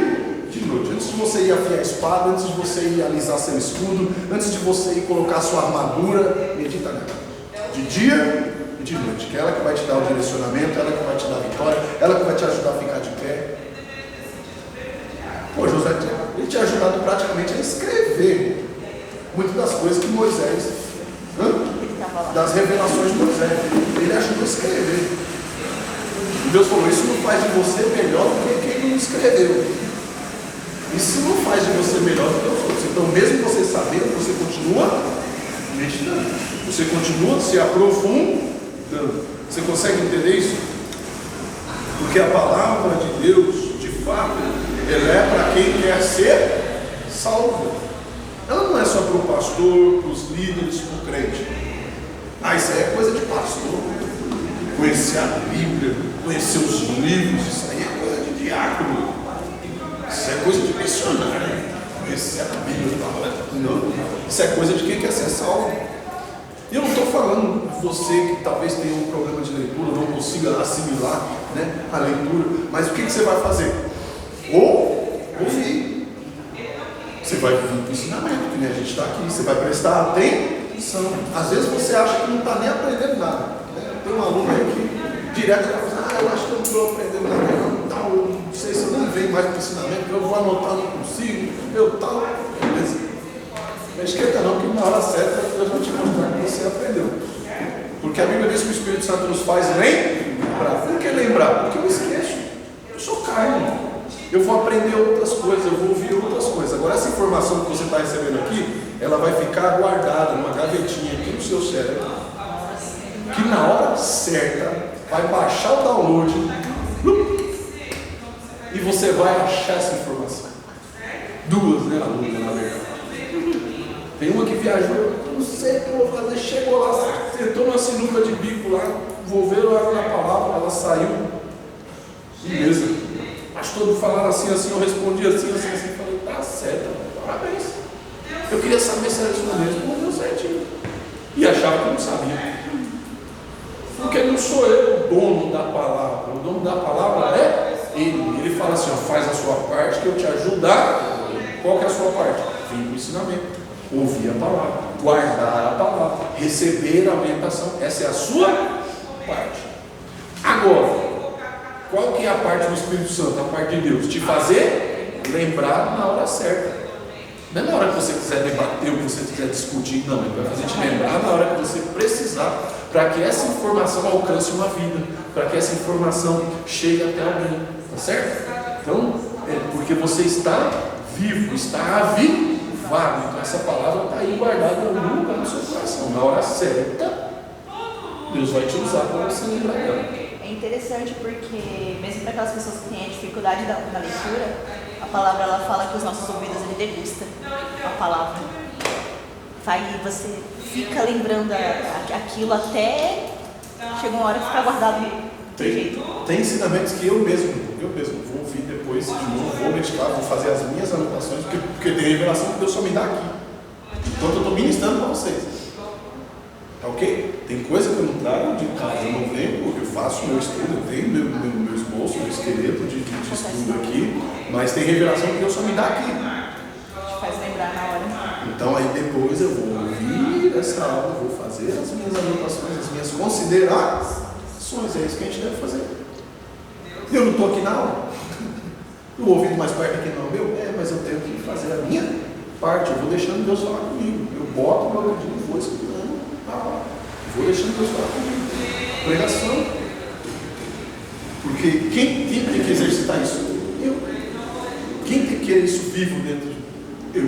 de noite. Antes de você ir afiar a espada, antes de você ir alisar seu escudo, antes de você ir colocar sua armadura, medita nela. De dia e de noite, que é ela que vai te dar o direcionamento, ela que vai te dar a vitória, ela que vai te ajudar a ficar de pé. Pô, José, ele tinha ajudado praticamente a escrever muitas das coisas que Moisés, das revelações de Moisés, ele ajudou a escrever. E Deus falou, isso não faz de você melhor do que quem não escreveu. Isso não faz de você melhor do que os outros. Então, mesmo você sabendo, você continua meditando. Você continua se aprofundando. Você consegue entender isso? Porque a palavra de Deus, de fato, ela é para quem quer ser salvo. Ela não é só para o pastor, para os líderes, para o crente. Isso aí é coisa de pastor. Conhecer a Bíblia, conhecer os livros, isso aí é coisa de diácono. Isso é coisa de missionário. Conhecer a Bíblia, não. Isso é coisa de quem quer ser salvo. E eu não estou falando de você que talvez tenha um problema de leitura, não consiga assimilar, né, a leitura, mas o que você vai fazer? Ouvir. Você vai vir para o ensinamento, que nem a gente está aqui, você vai prestar atenção. Às vezes você acha que não está nem aprendendo nada. Tem um aluno aí que direto vai falar, eu acho que eu não estou aprendendo nada, tal, eu não sei se eu nem venho mais para o ensinamento, eu vou anotar, não consigo, eu tal, beleza. Não esquenta não, que na hora certa Deus vai te mostrar que você aprendeu. Porque a Bíblia diz que o Espírito Santo nos faz lembrar. Por que lembrar? Porque eu esqueço. Eu sou carne. Eu vou aprender outras coisas, eu vou ouvir outras coisas. Agora essa informação que você está recebendo aqui, ela vai ficar guardada numa gavetinha aqui no seu cérebro, que na hora certa vai baixar o download e você vai achar essa informação. Duas, né, alunas, na verdade. Tem uma que viajou, eu não sei o que eu vou fazer, chegou lá, sentou numa sinuca de bico lá, envolveram ela na palavra, ela saiu, beleza. Mas todos falaram assim, eu respondi assim, falei, tá certo, parabéns. Eu queria saber se era isso mesmo, respondeu certinho. E achava que não sabia. Porque não sou eu o dono da palavra, o dono da palavra é Ele. Ele fala assim, faz a sua parte que eu te ajudar. Qual que é a sua parte? Vir o ensinamento, ouvir a palavra, guardar a palavra, receber a orientação. Essa é a sua parte. Agora, qual que é a parte do Espírito Santo, a parte de Deus? Te fazer lembrar na hora certa. Não é na hora que você quiser debater, ou que você quiser discutir, não. Ele vai fazer te lembrar na hora que você precisar, para que essa informação alcance uma vida, para que essa informação chegue até alguém, tá certo? Então, porque você está vivo, está avivado. Então essa palavra está aí guardada em algum lugar no seu coração. Na hora certa, Deus vai te usar para você lembrar dela. É interessante porque, mesmo para aquelas pessoas que têm a dificuldade na leitura, a palavra ela fala que os nossos ouvidos ele degustam a palavra. Aí você fica lembrando aquilo até chega uma hora que fica guardado do jeito. Tem ensinamentos que eu mesmo vou ouvir depois de novo, vou meditar, vou fazer as minhas anotações, porque tem revelação que Deus só me dá aqui, enquanto eu estou ministrando para vocês. Tá ok? Tem coisa que eu não trago de casa, eu não venho, eu faço meu estudo, eu tenho meu esboço, meu esqueleto de estudo aqui, mas tem revelação que Deus só me dá aqui. Te faz lembrar na hora. Então aí depois eu vou ouvir essa aula, vou fazer as minhas anotações, as minhas considerações, é isso que a gente deve fazer. Eu não estou aqui na aula, o ouvido mais perto aqui não é meu, mas eu tenho que fazer a minha parte, eu vou deixando Deus falar comigo, eu boto o meu ouvido e vou escutando a aula, vou deixando Deus falar comigo, pregação, porque quem tem que exercitar isso? Eu. Quem tem que querer isso vivo dentro de eu?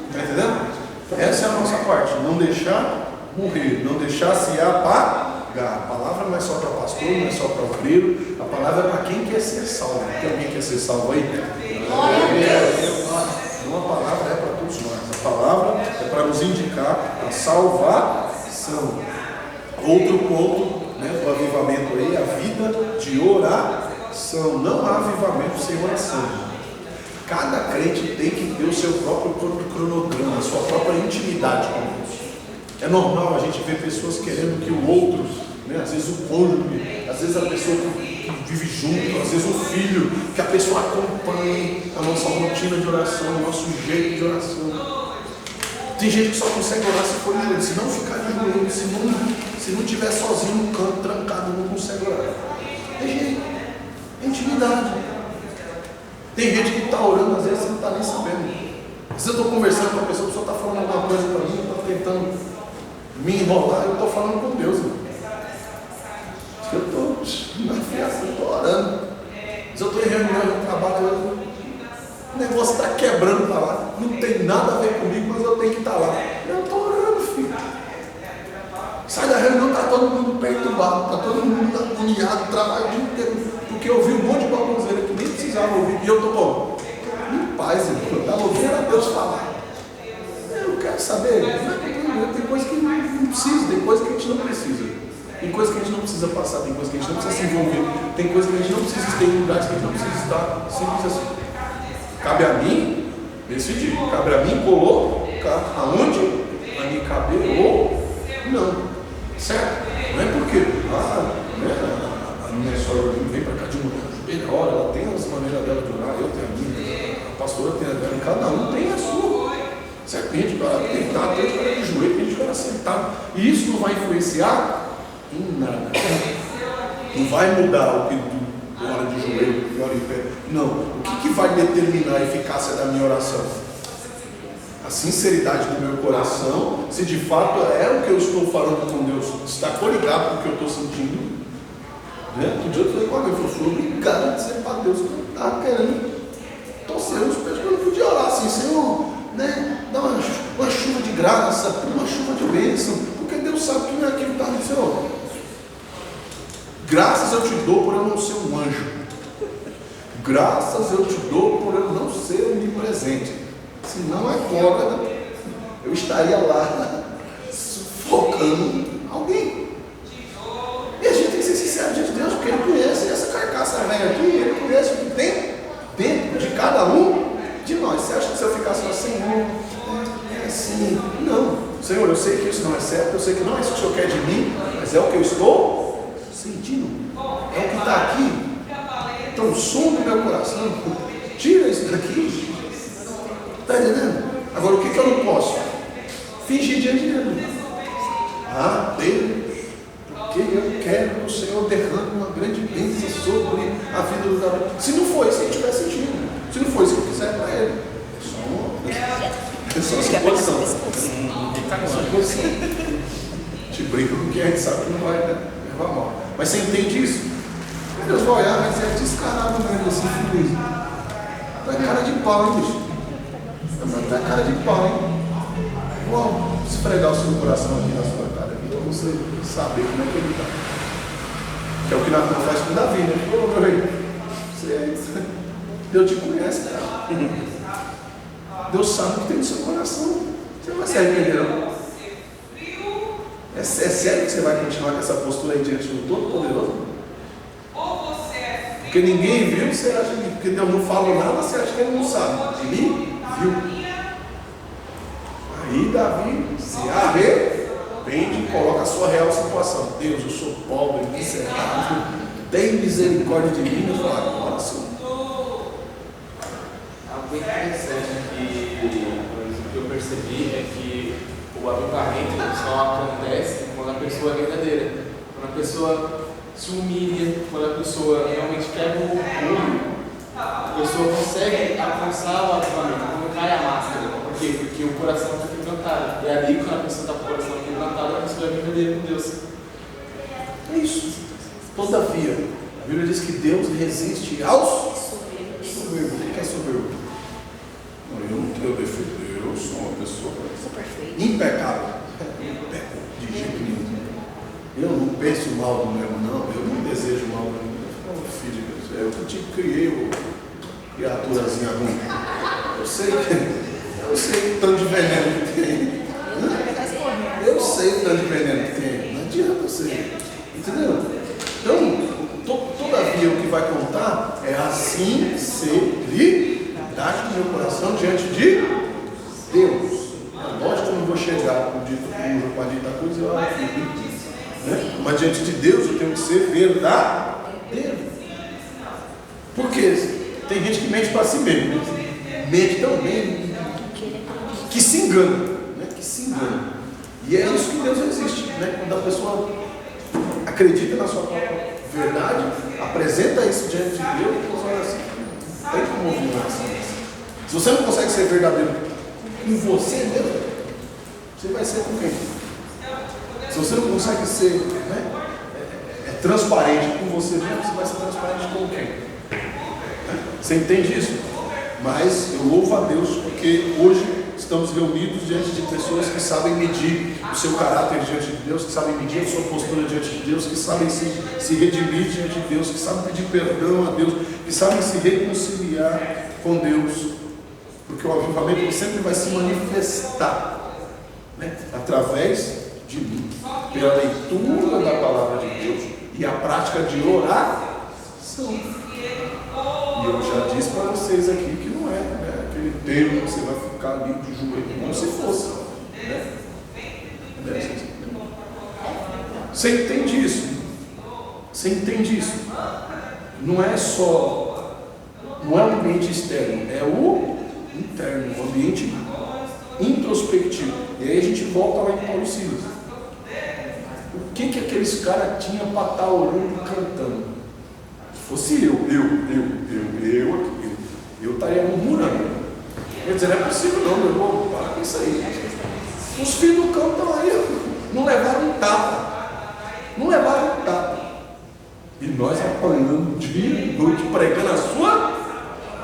Está entendendo? Essa é a nossa parte, não deixar morrer, não deixar se apagar. A palavra não é só para pastor, não é só para obreiro, a palavra é para quem quer ser salvo. Tem alguém que quer ser salvo aí? Uma palavra é para todos nós. A palavra é para nos indicar a salvação. Outro ponto, do avivamento aí, a vida de oração. Não há avivamento sem oração. Cada crente tem que ter o seu próprio cronograma, a sua própria intimidade com Deus. É normal a gente ver pessoas querendo que o outro, às vezes o cônjuge, às vezes a pessoa que vive junto, às vezes o filho, que a pessoa acompanhe a nossa rotina de oração, o nosso jeito de oração. Tem gente que só consegue orar se for de joelho, se não ficar de joelho, se não estiver sozinho no canto, trancado, não consegue orar. Tem jeito, é intimidade. Tem gente que está orando, às vezes você não está nem sabendo. Às vezes eu estou conversando com a pessoa está falando alguma coisa para mim, está tentando me enrolar, eu estou falando com Deus. Eu estou na festa, eu estou orando. Se eu estou em reunião, no trabalho, o negócio está quebrando para lá. Não tem nada a ver comigo, mas eu tenho que estar lá. Eu estou orando, filho. Sai da reunião, está todo mundo perturbado, está todo mundo agoniado, trabalho o dia inteiro. Porque eu ouvi um monte de bagunceira que nem precisava ouvir. E eu estou bom. Em paz, eu estava ouvindo a Deus falar. Eu quero saber. Tem coisa que não precisa, tem coisa que a gente não precisa. Tem coisa que a gente não precisa passar, tem coisa que a gente não precisa se envolver, tem coisa que a gente não precisa estar em lugares que a gente não precisa estar. Simples assim. Cabe a mim decidir. Cabe a mim colocar aonde a mim caber ou não. Certo? Não é porque a minha sogra vem para cá de uma primeira hora, ela tem as maneiras dela de orar, eu tenho a minha, a pastora tem a dela, cada um tem a sua. Certo? Tem gente para deitar, tem gente para de joelho, tem gente para sentar. E isso não vai influenciar em nada. Não vai mudar o que tu ora de joelho, ora em pé. Não. O que vai determinar a eficácia da minha oração? A sinceridade do meu coração, se de fato é o que eu estou falando com Deus, está coligado com o que eu estou sentindo. Um dia eu falei com alguém, eu fui obrigado a dizer para Deus que eu estava querendo torcer os pés, eu não podia orar assim, Senhor, dá uma chuva de graça, uma chuva de bênção, porque Deus sabe que não é aquilo que está no Senhor. Graças eu te dou por eu não ser um anjo. Graças eu te dou por eu não ser onipresente. Senão agora eu estaria lá sufocando alguém. E a gente tem que ser sincero diante de Deus, porque Ele conhece essa carcaça velha aqui, Ele conhece o que tem dentro de cada um de nós. Você acha que se eu ficar só assim, é assim? Não. Senhor, eu sei que isso não é certo, eu sei que não é isso que o Senhor quer de mim, mas é o que eu estou sentindo. É o que está aqui. Então, som do meu coração. Tira isso daqui. Está entendendo? Agora, o que eu não posso? Fingir diante dele. Deus, porque eu quero que o Senhor derrame uma grande bênção sobre a vida do Gabriel. Se não for isso que eu estiver sentindo. Se não for isso que eu quiser para ele. É só suposição. Te brinca com quem a gente sabe que não vai levar mal. Mas você entende isso? Deus vai olhar, mas é descarado mesmo, assim, feliz. Tá cara de pau, hein, bicho? Tá cara de pau, hein? Vamos esfregar o seu coração aqui na sua cara, para você saber como é que ele está. Que é o que Natan faz com Davi, né? Ô, meu rei, Deus te conhece, cara. Deus sabe o que tem no seu coração. Você não vai se arrepender, não. É sério que você vai continuar com essa postura aí diante do Todo-Poderoso? Porque ninguém viu, você acha que porque Deus não falou nada, você acha que ele não sabe. Ele viu. Aí Davi se arrependeu. arrepende e coloca a sua real situação. Deus, eu sou pobre, miserável, tem misericórdia de mim. Eu falo, agora sim. Algo interessante que eu percebi é que o avivamento só acontece quando a pessoa é verdadeira, quando a pessoa se humilha, quando a pessoa realmente quebra o orgulho, a pessoa consegue alcançar o avivamento, quando cai a máscara. Por quê? Porque o coração está quebrantado. E ali, quando a pessoa está com o coração quebrantado, a pessoa é verdadeira com Deus. É isso. Todavia, a Bíblia diz que Deus resiste aos soberbos. O que é soberbo? Não, eu não tenho defeito, eu sou uma pessoa impecável. Não peco de jeito nenhum. Eu não penso mal do meu irmão, não. Eu não desejo mal do meu irmão. Eu sou filho de Deus. Eu que te criei, criaturazinha ruim. Eu sei o tanto de veneno que tem. Eu sei o tanto de veneno que tem. Não adianta você. Entendeu? Então, todavia, o que vai contar é assim sinceridade do meu coração diante de Deus. É lógico que eu não vou chegar com o dito cujo, com a dita coisa, né? Mas diante de Deus eu tenho que ser verdadeiro. Porque tem gente que mente para si mesmo, né? Mente também, que se engana, né? Que se engana. E é isso que Deus existe, né? Quando a pessoa acredita na sua própria verdade, apresenta isso diante de Deus, Deus olha assim, não tem como ouvir uma ação dessa. Se você não consegue ser verdadeiro com você mesmo, você vai ser com quem? Se você não consegue ser, né, transparente com você mesmo, você vai ser transparente com quem? Você entende isso? Mas eu louvo a Deus porque hoje estamos reunidos diante de pessoas que sabem medir o seu caráter diante de Deus, que sabem medir a sua postura diante de Deus, que sabem se redimir diante de Deus, que sabem pedir perdão a Deus, que sabem se reconciliar com Deus, porque o avivamento sempre vai se manifestar, né, através de mim, pela leitura da palavra de Deus e a prática de oração. E eu já disse para vocês aqui que não é, né, aquele termo que você vai ficar ali de joelho, como se fosse. Né? Você entende isso? Você entende isso? Não é só, não é o ambiente externo, é o interno, o ambiente introspectivo. E aí a gente volta lá em Paulo e Silas. O que aqueles caras tinham para estar orando e cantando? Se fosse eu estaria murmurando. Quer dizer, não é possível não, meu irmão, para com isso aí. Os filhos do campo estão aí, não levaram um tapa. Não levaram um tapa. E nós apanhando dia e noite, pregando a sua.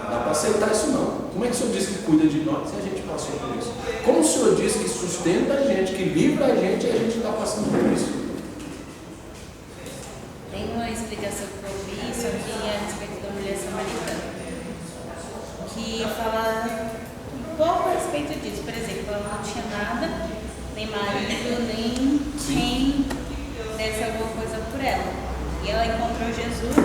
Não dá para aceitar isso não. Como é que o Senhor diz que cuida de nós e a gente passou por isso? Como o Senhor diz que sustenta a gente, que livra a gente e a gente está passando por isso? Tem uma explicação que eu vi sobre a respeito da mulher samaritana, que fala um pouco a respeito disso. Por exemplo, ela não tinha nada, nem marido, nem quem desse alguma coisa por ela. E ela encontrou Jesus.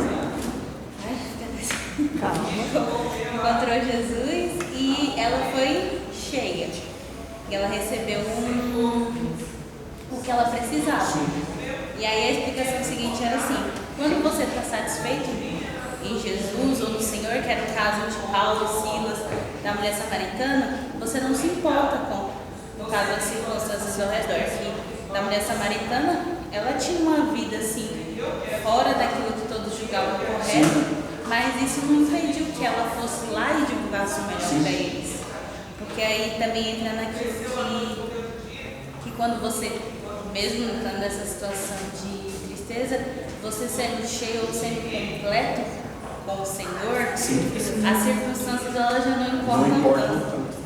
Encontrou Jesus e ela foi cheia. E ela recebeu o que ela precisava. E aí a explicação seguinte era assim: quando você está satisfeito em Jesus ou no Senhor, que era o caso de Paulo e Silas, da mulher samaritana, você não se importa com, no caso, as circunstâncias ao redor. Que da mulher samaritana, ela tinha uma vida assim, fora daquilo que todos julgavam correto, mas isso não impediu que ela fosse lá e divulgasse o melhor para eles. Porque aí também entra naquilo que quando você, mesmo estando nessa situação de tristeza, você sendo cheio ou sendo completo com o Senhor, as circunstâncias dela já não importam tanto.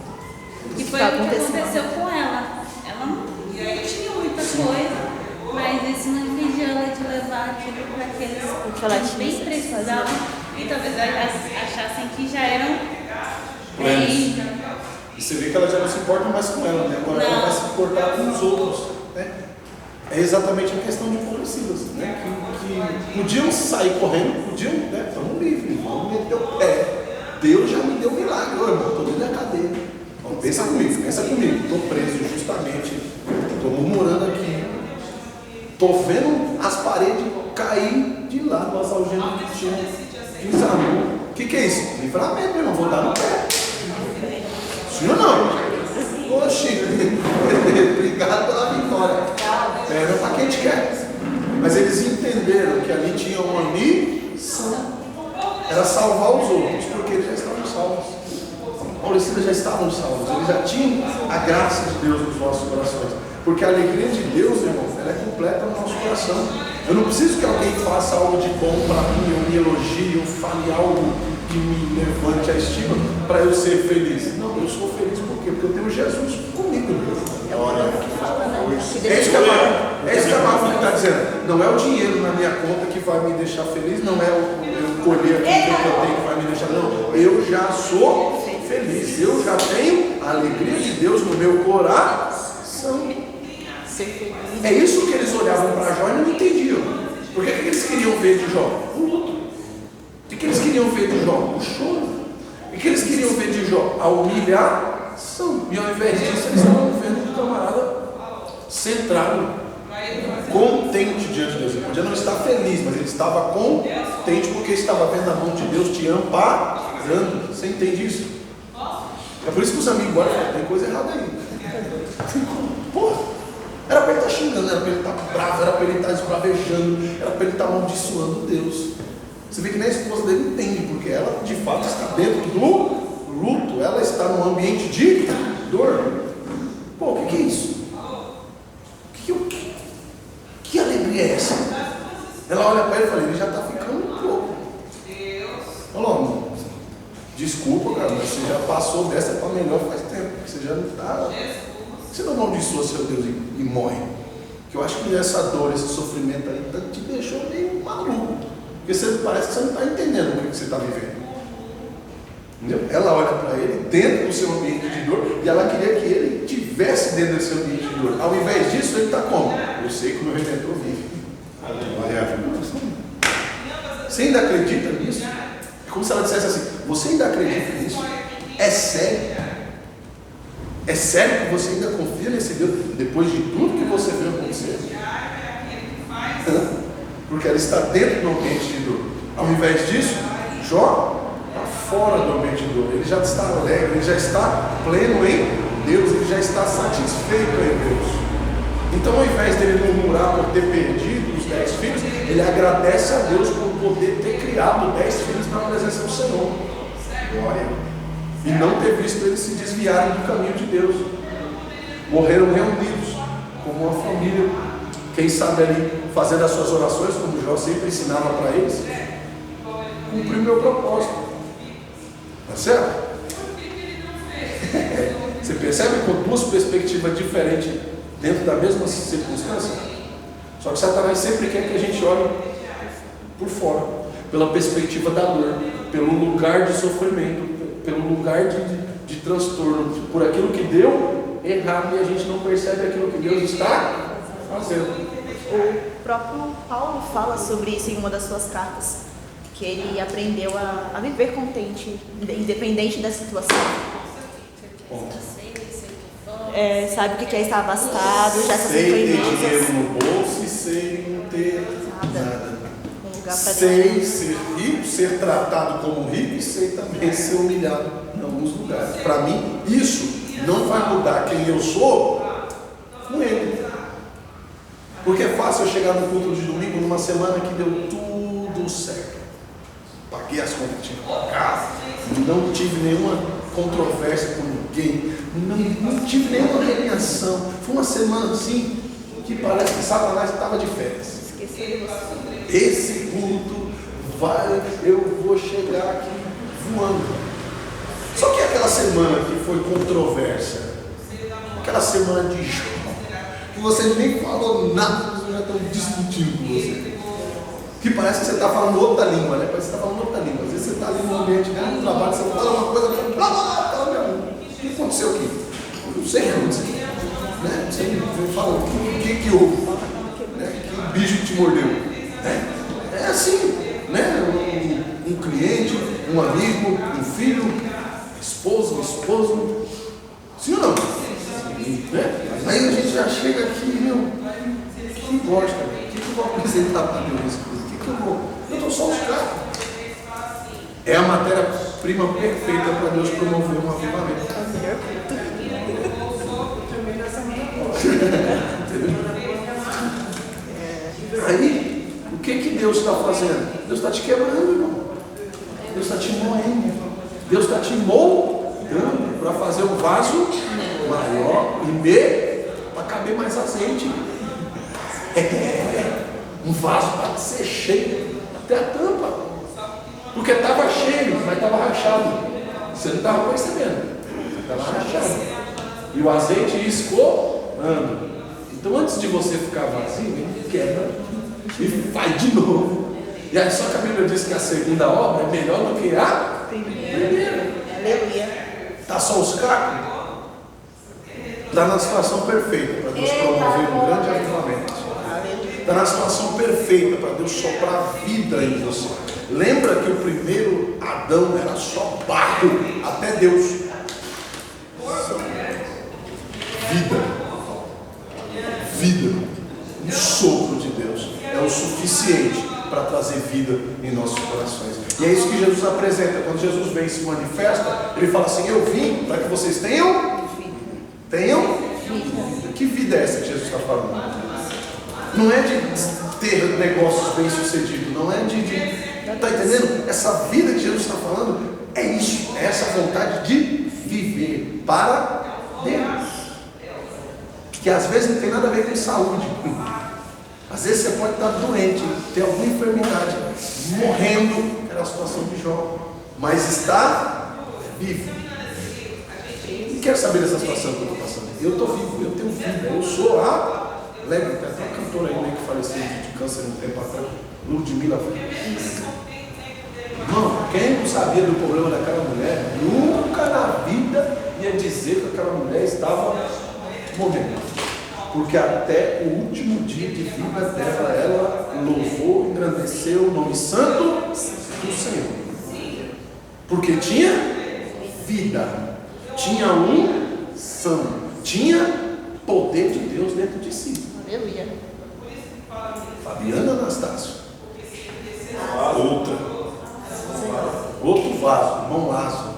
E foi o que aconteceu com ela. Ela não tinha muita coisa, mas isso não impediu ela de levar aquilo para aqueles que bem precisavam e talvez achassem que já eram bem. E você vê que ela já não se importa mais com ela, né? Agora ela vai se importar com os outros, né? É exatamente a questão de Paulo e Silas, né? Que podiam sair correndo, podiam, né? Estamos livres, vamos meter o pé. Deus já me deu um milagre, ô irmão, estou dentro da cadeia. Bom, pensa comigo, estou preso justamente, estou murmurando aqui, Estou vendo as paredes cair de lado, as algemas que tinham desarmou. O que é isso? Livramento, meu irmão, vou dar no pé. Sim ou não? Oxi, obrigado pela vitória. Pega para quem te quer. Mas eles entenderam que ali tinha uma missão. Era salvar os outros, porque eles já estavam salvos. Paulistas já estavam salvos, eles já tinham a graça de Deus nos nossos corações. Porque a alegria de Deus, irmão, ela é completa no nosso coração. Eu não preciso que alguém faça algo de bom para mim, ou me elogie, ou fale algo que me levante a estima para eu ser feliz. Não, eu sou feliz por quê? Porque eu tenho Jesus comigo. É isso que a palavra está dizendo. Não é o dinheiro na minha conta que vai me deixar feliz, não é eu colher aquilo que eu tenho que vai me deixar. Não, eu já sou feliz. Eu já tenho a alegria de Deus no meu coração. É isso que eles olhavam para Jó e não entendiam. Por que eles queriam ver de Jó? O luto. O que eles queriam ver de Jó? O choro. O que eles queriam ver de Jó? A humilhação. E ao invés disso, eles estavam vendo um camarada centrado, contente diante de Deus. Ele podia não estar feliz, mas ele estava contente porque estava vendo a mão de Deus te amparando. Você entende isso? É por isso que os amigos agora falam, tem coisa errada aí. Porra! Era para ele estar xingando, era para ele estar bravo, era para ele estar esbravejando, era para ele estar amaldiçoando Deus. Você vê que nem a esposa dele entende, porque ela de fato está dentro do luto, ela está num ambiente de dor. Pô, o que é isso? Que alegria é essa? Ela olha para ele e fala, ele já está ficando louco. Falou, desculpa, cara, mas você já passou dessa para melhor faz tempo, você já não está. Você não amaldiçoa seu Deus e morre. Que eu acho que essa dor, esse sofrimento aí te deixou meio maluco. Porque parece que você não está entendendo o que você está vivendo. Entendeu? Ela olha para ele dentro do seu ambiente de dor e ela queria que ele estivesse dentro desse ambiente de dor. Ao invés disso, ele está como? Eu sei que o meu Redentor vive. Você ainda acredita nisso? É como se ela dissesse assim, você ainda acredita nisso? É sério? É sério que você ainda confia nesse Deus depois de tudo que você viu acontecer? Porque ela está dentro do ambiente de dor. Ao invés disso, Jó está fora do ambiente de dor. Ele já está alegre, ele já está pleno em Deus, ele já está satisfeito em Deus. Então, ao invés dele murmurar por ter perdido os 10 filhos, ele agradece a Deus por poder ter criado 10 filhos na presença do Senhor. Glória. E não ter visto eles se desviarem do caminho de Deus. Morreram reunidos, como uma família. Quem sabe ali, fazendo as suas orações, como Jó sempre ensinava para eles, cumprir o meu propósito. Tá certo? Você percebe com duas perspectivas diferentes dentro da mesma circunstância? Só que Satanás sempre quer que a gente olhe por fora, pela perspectiva da dor, pelo lugar de sofrimento, pelo lugar de transtorno, por aquilo que deu errado e a gente não percebe aquilo que Deus está fazendo. O próprio Paulo fala sobre isso em uma das suas cartas, que ele aprendeu a viver contente, independente da situação. Sabe o que é estar abastado, já sem ter dinheiro no bolso e sem não ter nada. Sem ser rico, ser tratado como rico e sem também ser humilhado em alguns lugares. Para mim, isso não vai mudar quem eu sou com ele. Porque é fácil eu chegar no culto de domingo numa semana que deu tudo certo. Paguei as contas que tinha que pagar, não tive nenhuma controvérsia com ninguém, não tive nenhuma reação. Foi uma semana assim que parece que Satanás estava de férias. Esse culto eu vou chegar aqui voando. Só que aquela semana que foi controvérsia, aquela semana de Jó, que você nem falou nada, você já está discutindo com você. Que parece que você está falando outra língua, né? Parece que você está falando outra língua. Às vezes você está ali no ambiente dentro do trabalho, você fala uma coisa, o que aconteceu aqui? Eu não sei o que aconteceu. Né? Você fala, o que houve? Né? Que bicho te mordeu? É assim, né? Um cliente, um amigo, um filho, esposo, esposo. Sim ou não? Né? Aí a gente já chega aqui, meu, aqui gosta, o que eu vou apresentar para Deus? O que eu vou? Eu estou só os carros. É a matéria-prima perfeita para Deus promover um avivamento. Aí, o que Deus está fazendo? Deus está te quebrando, irmão. Deus está te moendo. Deus está te moldando para fazer um vaso maior e para caber mais azeite. Um vaso para ser cheio até a tampa. Porque estava cheio, mas estava rachado. Você não estava percebendo. Estava rachado. E o azeite ia escoando. Então, antes de você ficar vazio, ele quebra e faz de novo. E aí, só que a Bíblia diz que a segunda obra é melhor do que a primeira. Aleluia. Está só os cacos? Está na situação perfeita para Deus promover um grande avivamento. Está na situação perfeita para Deus soprar vida em você. Lembra que o primeiro Adão era só barro até Deus. Vida. Um sopro de Deus é o suficiente para trazer vida em nossos corações. E é isso que Jesus apresenta. Quando Jesus vem e se manifesta, ele fala assim: eu vim para que vocês tenham vida. Que vida é essa que Jesus está falando? Não é de ter negócios bem sucedidos, não é de está entendendo? Essa vida que Jesus está falando é isso, é essa vontade de viver para Deus. Que às vezes não tem nada a ver com saúde. Às vezes você pode estar doente, ter alguma enfermidade, morrendo, que era a situação de Jó, mas está vivo. Não quero saber dessa situação que eu estou passando. Eu estou vivo, eu tenho vida, eu sou a. Lembra, tem até uma cantora aí, né, que faleceu de câncer um tempo atrás, Ludmilla. Irmão, quem não sabia do problema daquela mulher, nunca na vida ia dizer que aquela mulher estava morrendo. Porque até o último dia de vida dela, ela louvou, engrandeceu o nome santo do Senhor. Porque tinha vida, tinha unção, tinha poder de Deus dentro de si. Aleluia. Fabiana Anastácio. Outro vaso, irmão Lázaro.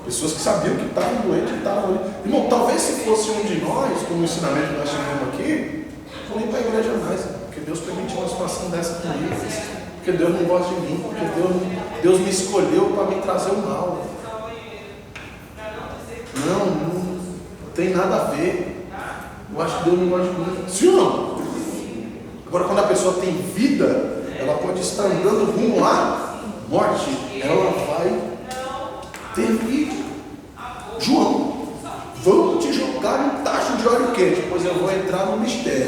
Pessoas que sabiam que estavam doentes, estavam ali. Irmão, talvez se fosse um de nós, como o ensinamento que nós tivemos aqui, não vou nem para a igreja mais, porque Deus permitiu uma situação dessa comigo, porque Deus não gosta de mim, porque Deus me escolheu para me trazer o mal. Não tem nada a ver. Eu acho que Deus não gosta de mim. Sim ou não? Agora, quando a pessoa tem vida, ela pode estar andando rumo à morte, ela vai ter vida. João, vamos te jogar um tacho de óleo quente, pois eu vou entrar no mistério.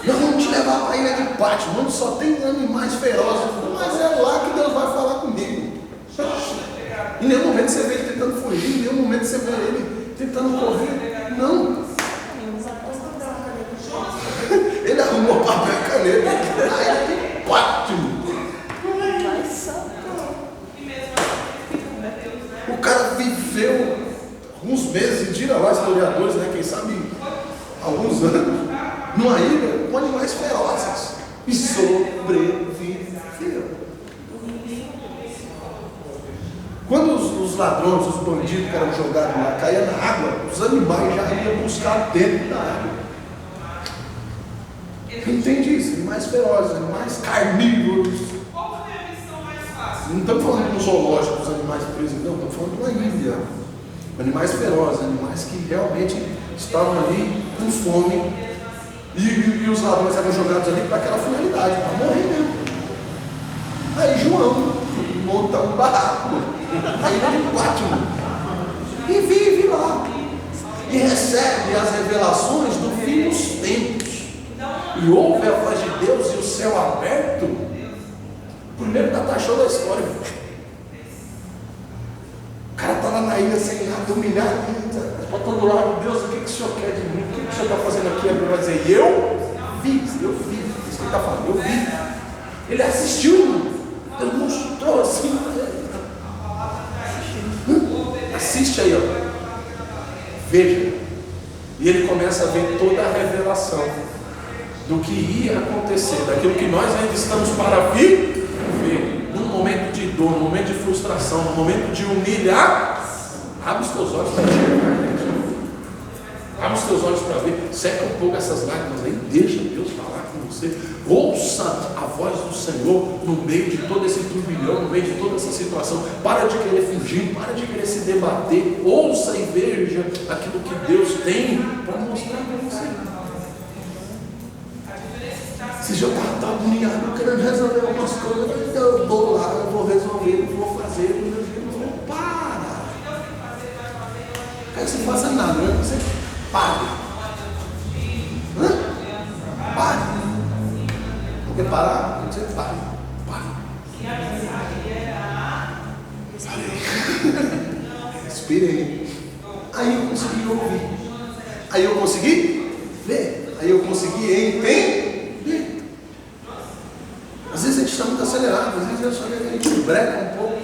Nós vamos te levar para a ilha de Pátio, onde só tem animais ferozes. Mas é lá que Deus vai falar comigo. Em nenhum momento você vê ele tentando fugir, em nenhum momento você vê ele tentando correr. Não. Ele arrumou papel e caneta. Aí, Pátio. O cara viveu alguns meses, tira lá historiadores, né? Quem sabe alguns anos, numa ilha com animais ferozes. E sobreviveu. Quando os ladrões, os bandidos que eram jogados lá, caíam na água, os animais já iam buscar dentro da água. Entende isso? Animais ferozes, animais carnívoros. Não estamos falando de um zoológico, dos animais presos, não, estamos falando de uma ilha. Animais ferozes, animais que realmente estavam ali com fome. E os ladrões eram jogados ali para aquela finalidade, para morrer mesmo. Aí João monta um barraco, aí ele bate e vive lá. E recebe as revelações do fim dos tempos. E ouve a voz de Deus e o céu aberto. O primeiro catachou da história. O cara está lá na ilha sem nada, humilhado. Para todo lado, Deus, o que o Senhor quer de mim? O que o Senhor está fazendo aqui? Ele vai dizer, eu vi. Isso que ele está falando, eu vi. Ele assistiu. Deus mostrou assim. Assiste aí, ó. Veja. E ele começa a ver toda a revelação do que ia acontecer, daquilo que nós ainda estamos para vir ver. Num momento de dor, num momento de frustração, num momento de humilhar, abre os teus olhos para enxergar, gente. Abre os teus olhos para ver, seca um pouco essas lágrimas aí, deixa Deus falar com você. Ouça a voz do Senhor no meio de todo esse turbilhão, no meio de toda essa situação. Para de querer fugir, para de querer se debater. Ouça e veja aquilo que Deus tem para mostrar para você. Se já está agoniado, querendo resolver algumas coisas, então eu vou lá, eu vou resolver, eu vou fazer, eu vou para. Não quero que você faça nada, né? Você pare. Pare. Quer parar? Você pare. Respirei. Aí eu consegui ouvir. Aí eu consegui ver. Aí eu consegui entender. Às vezes a gente está muito acelerado, às vezes é só que a gente breca um pouco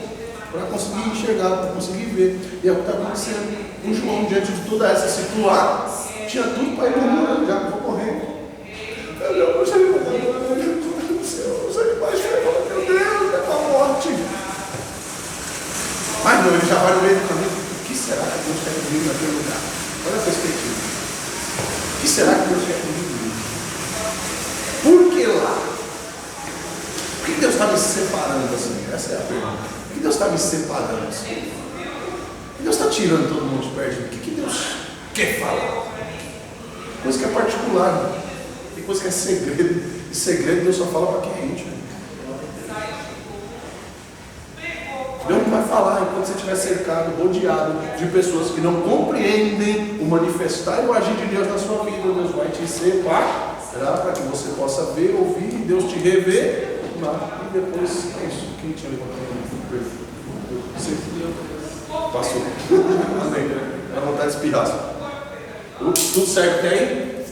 para conseguir enxergar, para conseguir ver. E é o que está acontecendo. Um João, diante de toda essa situação, tinha tudo para ir murmurando, já vou correr. Os animais falam, meu Deus, é para a morte. Mas não, ele já vai no meio do caminho. O que será que Deus quer comigo naquele lugar? Olha a perspectiva. O que será que Deus quer comigo? Por que lá? Por que Deus está me separando assim? Essa é a pergunta. Por que Deus está me separando assim? Por que Deus está tirando todo mundo de perto? O que Deus quer falar? Coisa que é particular. Tem coisa que é segredo. E segredo Deus só fala para quem é íntimo. Deus não vai falar enquanto você estiver cercado, rodeado de pessoas que não compreendem o manifestar e o agir de Deus na sua vida. Deus vai te separar para que você possa ver, ouvir e Deus te rever. E depois é isso. Quem tinha levantado? Passou. Amém. Dá vontade de espirrar. Tudo certo aí?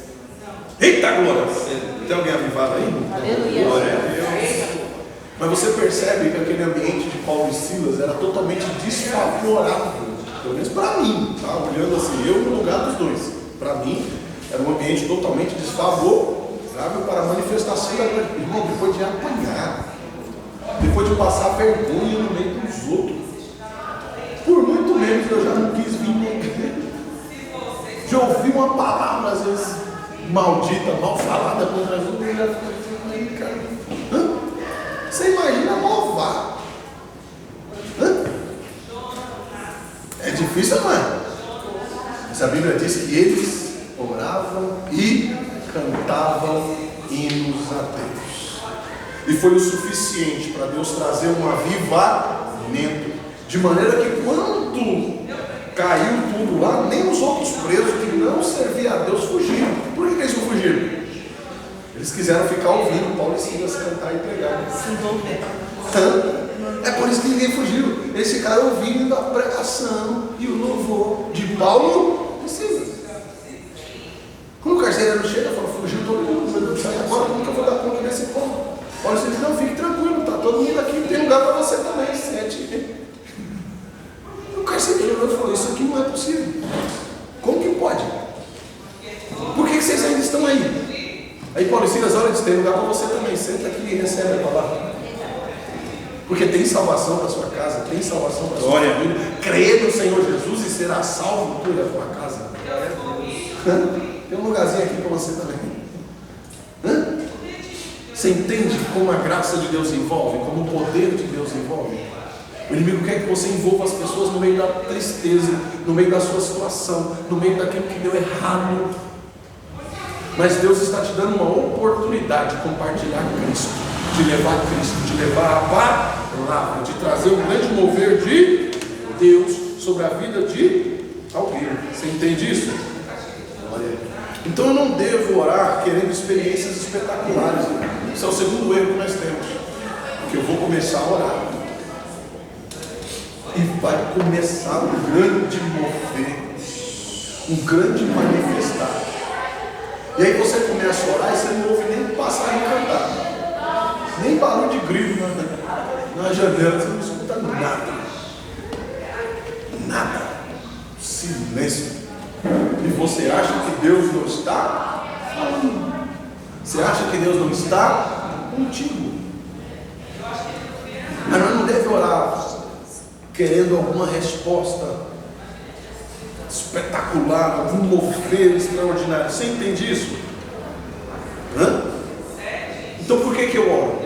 Eita glória! Tem alguém avivado aí? Aleluia. Glória a Deus. Mas você percebe que aquele ambiente de Paulo e Silas era totalmente desfavorável, pelo menos para mim, tá? Olhando assim, eu no lugar dos dois. Para mim, era um ambiente totalmente desfavorável para a manifestação da glória. Irmão, depois de apanhar, depois de passar vergonha no meio dos outros, por muito menos eu já não quis vir na igreja. Já ouvi uma palavra, às vezes, maldita, mal falada contra as outras, eu já fico aí, cara. Você imagina louvar? É difícil, não é? Mas a Bíblia diz que eles oravam e cantavam hinos a Deus. E foi o suficiente para Deus trazer um avivamento. De maneira que quando caiu tudo lá, nem os outros presos que não serviam a Deus fugiram. Por que eles não fugiram? Eles quiseram ficar ouvindo Paulo e Silas cantar e pregar. Se envolver. É por isso que ninguém fugiu. Eles ficaram ouvindo a pregação e o louvor de Paulo e Silas. Quando o carcereiro chega e fala, fugiu todo mundo, mas não sai agora, nunca vou dar conta desse povo. Paulo e Silas, não, fique tranquilo, está todo mundo aqui, tem lugar para você também, 7. O carcereiro falou, isso aqui não é possível. Como que pode? Por que vocês ainda estão aí? Aí Paulo e Silas, olha, tem lugar para você também, senta aqui e recebe a palavra. Porque tem salvação para sua casa, tem salvação para sua família. Crê no Senhor Jesus e será salvo tu e a tua casa. Tem um lugarzinho aqui para você também. Você entende como a graça de Deus envolve, como o poder de Deus envolve? O inimigo quer que você envolva as pessoas no meio da tristeza, no meio da sua situação, no meio daquilo que deu errado. Mas Deus está te dando uma oportunidade de compartilhar Cristo, de levar Cristo, de levar a palavra, de trazer um grande mover de Deus sobre a vida de alguém. Você entende isso? Então eu não devo orar querendo experiências espetaculares. Esse é o segundo erro que nós temos. Porque eu vou começar a orar e vai começar um grande mover, um grande manifestar. E aí você começa a orar e você não ouve nem passarinho cantar, nem barulho de grilo na janela, você não escuta nada. Nada. Silêncio. E você acha que Deus não está falando. Você acha que Deus não está contigo. Mas nós não devemos orar querendo alguma resposta espetacular, algum mover extraordinário. Você entende isso? Hã? Então por que eu oro?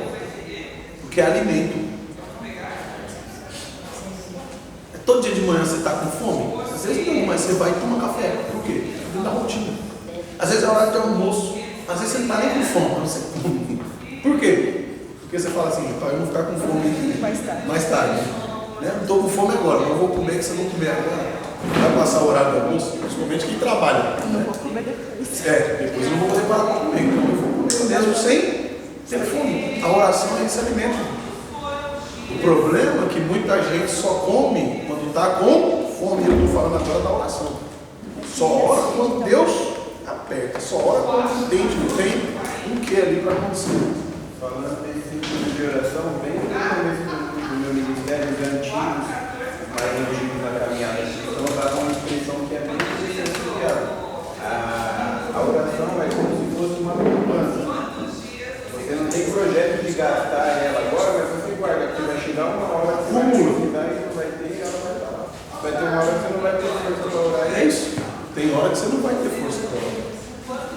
Porque é alimento. Todo dia de manhã você está com fome? Às vezes não, mas você vai e toma café. Por quê? Dentro da rotina. Às vezes é hora de almoço. Às vezes você não está nem com fome, mas você come. Por quê? Porque você fala assim, para eu não ficar com fome mais tarde. Né? Não estou com fome agora, mas eu vou comer, que se eu não comer agora, vai passar o horário do almoço, principalmente quem trabalha. Não vou comer depois. Depois eu não vou poder parar para comer. Então eu vou comer mesmo sem ter fome. A oração é esse alimento. O problema é que muita gente só come quando está com fome. Eu estou falando agora da oração. Só ora quando Deus aperta. Só ora quando entende, não tem um que ali para acontecer. Falando desse tipo de oração, bem no começo do meu ministério, os antigos, mais antigos na caminhada cristã, usavam uma expressão que é bem diferenciada. A oração é como se fosse uma poupança. Você não tem projeto de gastar ela agora, mas você guarda, porque vai chegar uma hora que você vai precisar e não vai ter, e ela vai estar lá. Vai ter uma hora que você não vai ter força para orar. É isso. Tem hora que você não vai ter força para orar.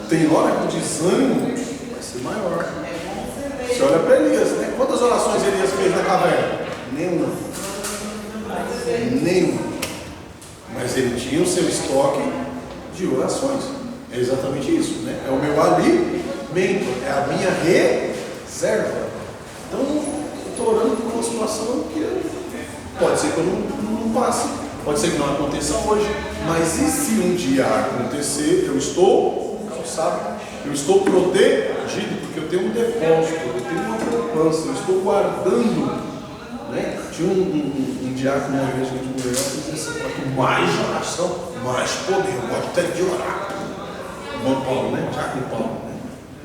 Tem hora que o desânimo vai ser maior. Você olha para Elias, né? Quantas orações Elias fez na caverna? Nenhuma. Mas ele tinha o seu estoque de orações. É exatamente isso, né? É o meu alimento, é a minha reserva. Então, eu estou orando por uma situação que pode ser que eu não passe, pode ser que não aconteça hoje, mas e se um dia acontecer, eu estou calçado, eu estou protegido, porque eu tenho um depósito, eu tenho uma poupança, eu estou guardando. Né? Tinha um diácono na igreja de mulher que dizia assim: quanto mais oração, mais poder. Eu gosto até de orar. Bom Paulo, né? Diácono Paulo, né?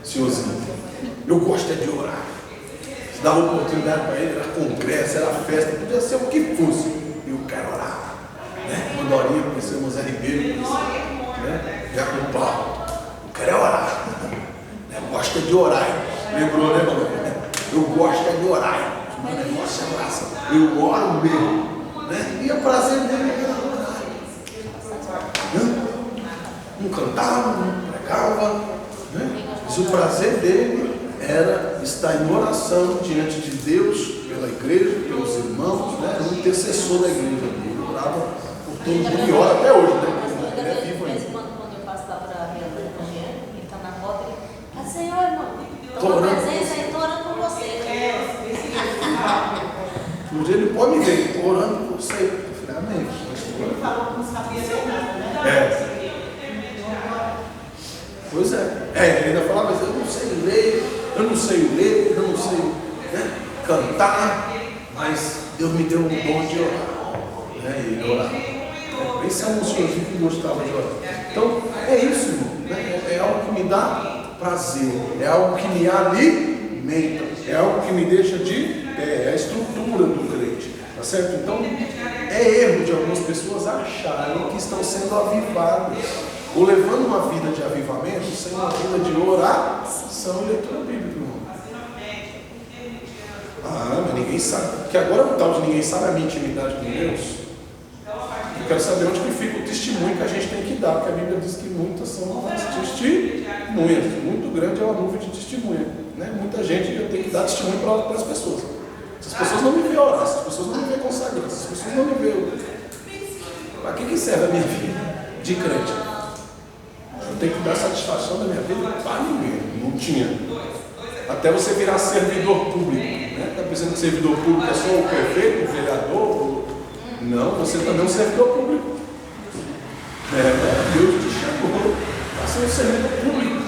Senhorzinho. Eu gosto é de orar. Se dava oportunidade para ele, era congresso, era festa, podia ser o que fosse. E eu quero orar. Né? Quando orinha, conheceu o Zé Ribeiro, né? Diácono Paulo. Eu quero é orar. Eu gosto é de orar. Lembrou, né, mano? Eu gosto é de orar. Nossa, graça, eu oro mesmo, né? E o prazer dele era orar. Não cantava, não pregava, né? Mas o prazer dele era estar em oração diante de Deus, pela igreja, pelos irmãos, né? Era um intercessor da igreja. Ele orava por todo mundo e ora até hoje, né? Ele é vivo ainda. Quando eu passo lá para a reunião com ele está na rota, ele Senhor, irmão, estou orando presença e estou orando por você. Um dia ele pode me ver, estou orando por você. Eu falei, amém. Ele falou que não sabia ler nada, né? Pois é. Ele ainda falava, mas eu não sei ler, eu não sei, né, cantar, mas Deus me deu um dom de orar. Né? E ele orava. Esse é um senhorzinho que gostava de orar. Então, é isso, irmão. Né? É algo que me dá prazer, é algo que me alimenta, é algo que me deixa de pé, é a estrutura do crente. Tá certo? Então, é erro de algumas pessoas acharem que estão sendo avivadas, ou levando uma vida de avivamento sem uma vida de oração e leitura bíblica, irmão. Mas ninguém sabe. Porque agora o tal de ninguém sabe a minha intimidade com Deus. Eu quero saber onde que fica o testemunho que a gente tem que dar, porque a Bíblia diz que muitas são as testemunhas. Muito grande é uma nuvem de testemunha. Né? Muita gente já tem que dar testemunho para as pessoas. Se as pessoas não me veem orar, se as pessoas não me veem consagrar, se as pessoas não me veem. Para que serve a minha vida de crente? Eu tenho que dar satisfação da minha vida para ninguém. Não tinha. Até você virar servidor público. Está pensando que servidor público é só o prefeito, o vereador? Não, você também é um servidor público. Deus te chamou para ser um servidor público.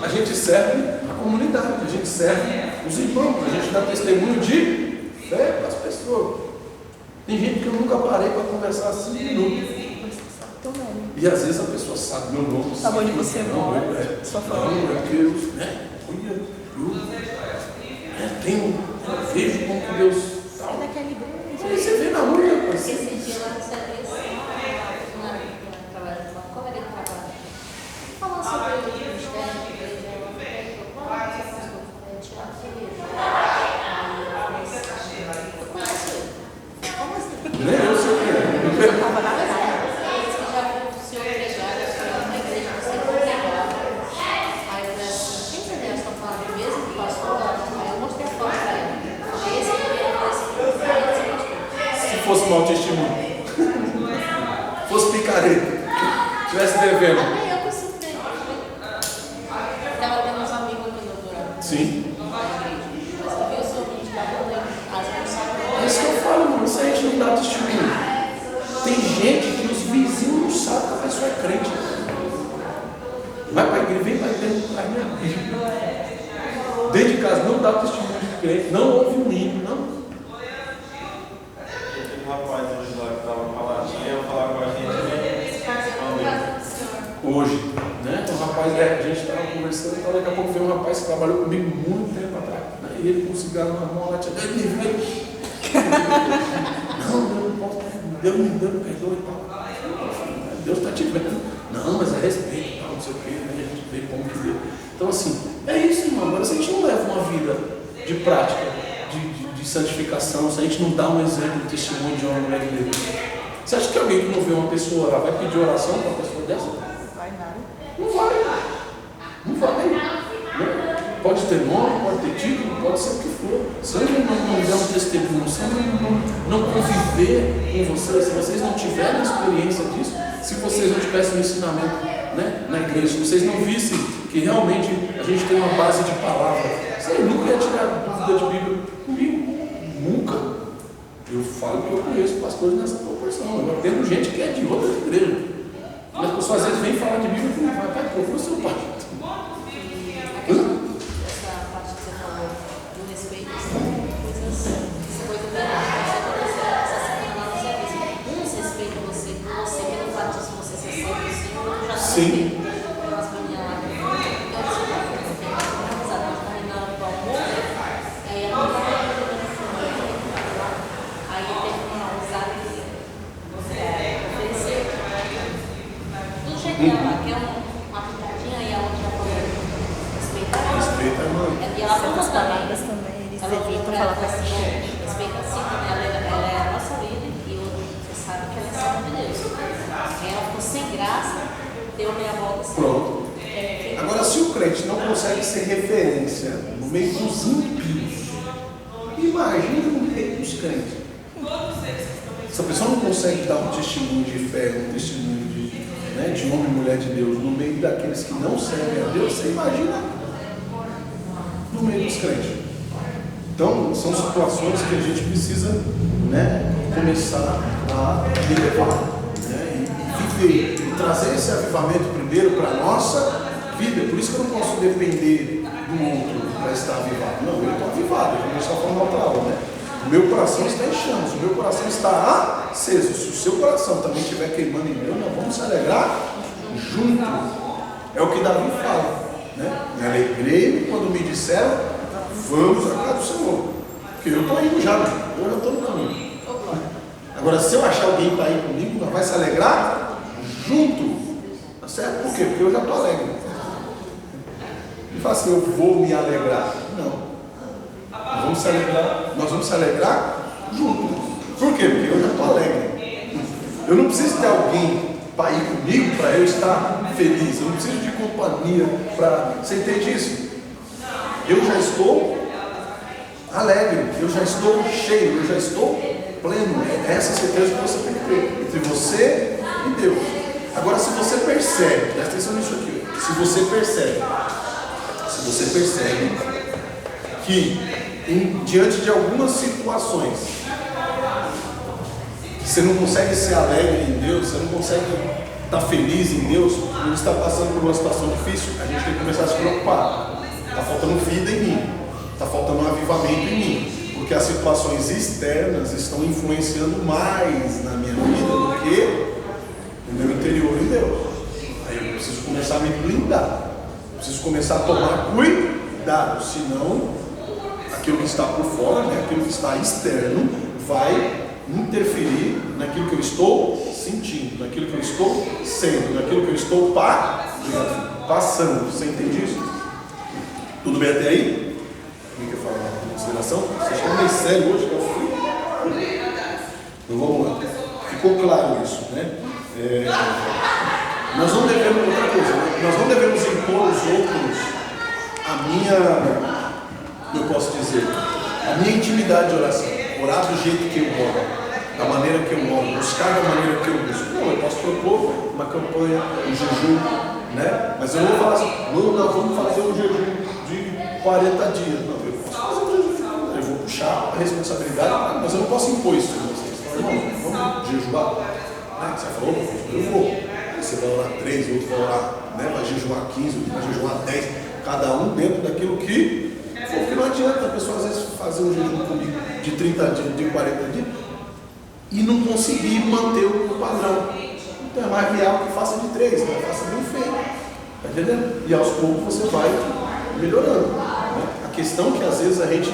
A gente serve a comunidade, a gente serve os irmãos, a gente dá testemunho de fé para as pessoas. Tem gente que eu nunca parei para conversar 5 minutos. E às vezes a pessoa sabe meu nome. Sabe onde você mora, sua família. Não, Deus, né? Olha, eu vejo como que Deus. É daquela igreja. Você vê na rua, rapaz. Esse dia lá no serviço, como ele trabalha? picareta. Estivesse devendo. Até eu preciso ter. Tava tendo uns amigos aqui no Durante. Sim. Mas eu vi o seu vídeo lá, eu lembro. Às vezes É isso que eu falo, mano. Isso a gente não dá testemunho. Tem gente que os vizinhos não sabem que a pessoa é crente. Vai para a igreja, vem para a igreja, traz minha Bíblia. Dentro de casa não dá testemunho de crente, não ouve um hino, não. O rapaz hoje lá que estava com a latinha, eu falava com a gente, né? Hoje, né? Um rapaz, a gente estava conversando, então daqui a pouco veio um rapaz que trabalhou comigo muito tempo atrás. Né? E ele com um cigarro na mão, lá tinha não, eu não posso, Deus me perdoa e tal. Deus está te vendo. Não, mas é respeito e tal, não sei o quê, né? A gente vê como que Deus. Então assim, é isso, irmão. Agora se a gente não leva uma vida de prática, de santificação, se a gente não dá um exemplo de testemunho de uma mulher de Deus, você acha que alguém que não vê uma pessoa orar vai pedir oração para uma pessoa dessa? vai nada. Não vai. Não vai. Né? Pode ter nome, pode ter título, pode ser o que for. Se ele não der um testemunho, se ele não conviver com vocês, se vocês não tiverem experiência disso, se vocês não tivessem um ensinamento, né, na igreja, se vocês não vissem que realmente a gente tem uma base de palavra, você nunca ia tirar dúvida de Bíblia comigo. Nunca. Eu falo que eu conheço pastores nessa proporção. Agora tendo gente que é de outra igreja. E as pessoas às vezes vêm falar de Bíblia e falam, vai, procura o seu pai. Essa parte que você falou do respeito, coisa verdade. Uns respeitam você por você, pelo fato de você ser sempre assim, outro já não Sim. respeita. Tem umas meninas lá que eu disse, tem uma menina do amor, aí ela não estava jogando fundo, aí teve uma ousada que ofereceu. Tudo chega lá, que é uma pitadinha e a outra já falou respeitar. Respeita a mãe. E ela falou Essas também. palavras também, eles Ela evitam falou falar pra com ela essa assim, gente. respeita assim, ela é a nossa líder e você sabe que ela é serva de Deus. Aí ela ficou sem graça, deu meia volta assim. Pronto. Agora, se o crente não consegue ser referência no meio dos ímpios, imagina no meio dos crentes. Se a pessoa não consegue dar um testemunho de fé, um testemunho de homem e mulher de Deus no meio daqueles que não servem a Deus, você imagina no meio dos crentes. Então, são situações que a gente precisa, né, começar a levar, né, e viver, e trazer esse avivamento primeiro para a nossa vida. Por isso que eu não posso depender do outro para estar avivado. Não, eu estou avivado, como a gente está falando na outra aula, né? O meu coração está em chamas, o meu coração está aceso. Se o seu coração também estiver queimando em meu, nós vamos se alegrar junto. É o que Davi fala, né? Me alegrei quando me disseram, vamos à casa do Senhor. Porque eu estou indo já, né? Eu já estou no caminho. Agora, se eu achar alguém para ir comigo, nós vai se alegrar junto. Tá certo? Por quê? Porque eu já estou alegre. Não fala assim, eu vou me alegrar. Não. Nós vamos se alegrar juntos. Por quê? Porque eu já estou alegre. Eu não preciso ter alguém para ir comigo, para eu estar feliz. Eu não preciso de companhia para... Você entende isso? Eu já estou alegre, eu já estou cheio, eu já estou pleno. É essa certeza que você tem que ter entre você e Deus. Agora, se você percebe, presta atenção nisso aqui, se você percebe que diante de algumas situações você não consegue ser alegre em Deus, você não consegue estar feliz em Deus, não está passando por uma situação difícil, a gente tem que começar a se preocupar. Está faltando vida em mim, está faltando um avivamento em mim, porque as situações externas estão influenciando mais na minha vida do que o meu interior em Deus. Aí eu preciso começar a me blindar, eu preciso começar a tomar cuidado, senão aquilo que está por fora, né, aquilo que está externo, vai interferir naquilo que eu estou sentindo, naquilo que eu estou sendo, naquilo que eu estou passando. Você entende isso? Tudo bem até aí? Quem quer falar uma consideração? Vocês estão meio sério hoje, eu fui. Então vamos lá. Ficou claro isso, né? Nós não devemos, outra coisa, né? Nós não devemos impor aos outros a minha intimidade de oração, orar do jeito que eu oro. da maneira que eu moro, buscar da maneira que eu busco. Não, eu posso propor uma campanha, um jejum, né? Mas eu não vou falar assim, não, nós vamos fazer um jejum de 40 dias. Não, eu posso fazer um jejum, eu vou puxar a responsabilidade, mas eu não posso impor isso em vocês. Então, irmão, vamos jejuar. Né? Você falou, eu vou. Aí você vai orar 3, outro vai orar, né? Vai jejuar 15, outro vai jejuar 10, cada um dentro daquilo que for. Porque não adianta a pessoa às vezes fazer um jejum comigo de 30 dias, de 40 dias, e não conseguir manter o padrão. Então é mais viável que faça de 3, né? Faça bem feito. Está entendendo? E aos poucos você vai melhorando. Né? A questão é que às vezes a gente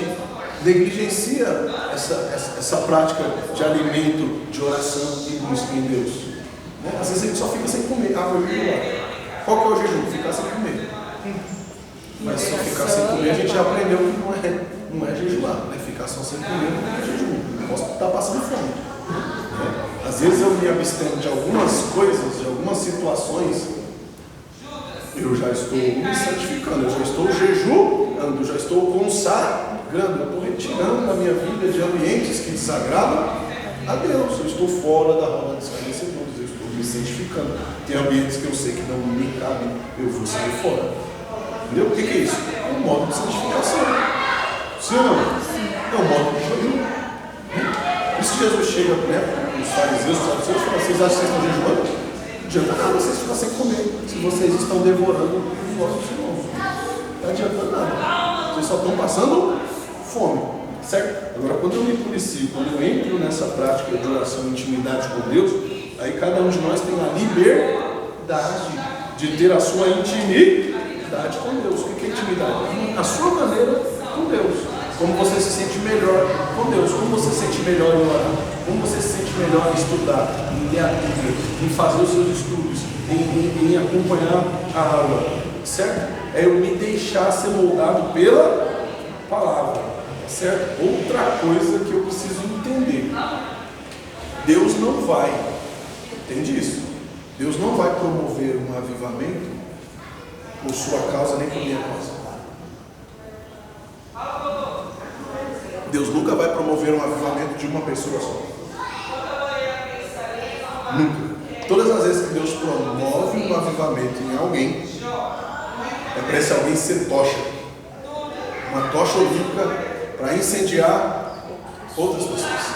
negligencia essa prática de alimento, de oração e busca em Deus. Né? Às vezes a gente só fica sem comer. Ah, vou jejuar. Qual que é o jejum? Ficar sem comer. Mas se ficar sem comer, a gente já aprendeu que não é jejuar. Né? Ficar só sem comer não é jejum. Eu posso estar passando fome. Né? Às vezes eu me abstenho de algumas coisas, de algumas situações, eu já estou me santificando, eu já estou jejuando, eu já estou consagrando, eu estou retirando da minha vida de ambientes que desagradam a Deus. Eu estou fora da roda dos esclarecedores, eu estou me santificando. Tem ambientes que eu sei que não me cabem, eu vou sair fora. Entendeu? O que é isso? É um modo de santificação. Sim ou não? É um modo de jejum. Por isso Jesus chega, né, os fariseus, os saduceus, e fala: vocês acham que vocês estão jejuando? Não adianta nada vocês ficarem sem comer, se vocês estão devorando os vossos irmãos. Não está adiantando nada. Vocês só estão passando fome, certo? Agora, quando eu me policio, quando eu entro nessa prática de oração e intimidade com Deus, aí cada um de nós tem a liberdade de ter a sua intimidade com Deus. O que é intimidade? A sua maneira com Deus. Como você se sente melhor com Deus, como você se sente melhor em orar, como você se sente melhor em estudar, em ler a Bíblia, em fazer os seus estudos, em acompanhar a aula, certo? É eu me deixar ser moldado pela palavra, certo? Outra coisa que eu preciso entender: Deus não vai, entende isso? Deus não vai promover um avivamento por sua causa nem por minha causa. Deus nunca vai promover um avivamento de uma pessoa só. Nunca. Todas as vezes que Deus promove um avivamento em alguém, é para esse alguém ser tocha. Uma tocha olímpica para incendiar outras pessoas.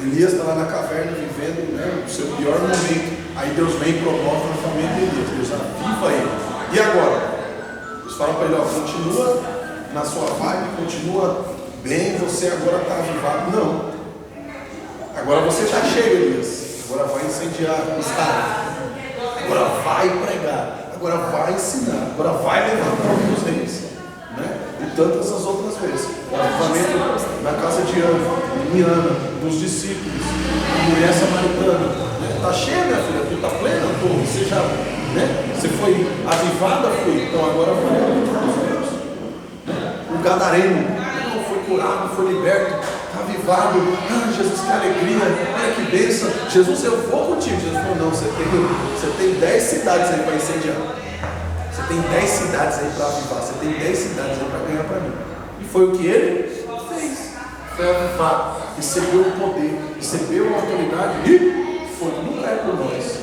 Elias está lá na caverna vivendo, né, o seu pior momento. Aí Deus vem e promove o avivamento de Elias. Deus aviva ele. E agora? Deus fala para ele: ó, continua na sua vibe, continua bem, você agora está avivado. Não. Agora você está cheio, Elias. Agora vai incendiar o estado. Agora vai pregar. Agora vai ensinar. Agora vai levantar os reis. Né? E tantas as outras vezes. O avivamento na casa de Ana, dos discípulos, a mulher samaritana. Está cheia, minha filha, tu está plena, você já, né? Você foi avivada, foi. Então agora vai levantar os reis. O gadareno foi curado, foi liberto, está avivado. Ah, Jesus, que alegria, olha que bênção. Jesus, eu vou contigo. Jesus falou: não, você tem 10 cidades aí para incendiar. Você tem 10 cidades aí para avivar. Você tem 10 cidades aí para ganhar para mim. E foi o que ele fez. Foi avivado, recebeu o poder, recebeu a autoridade e foi. Nunca é por nós.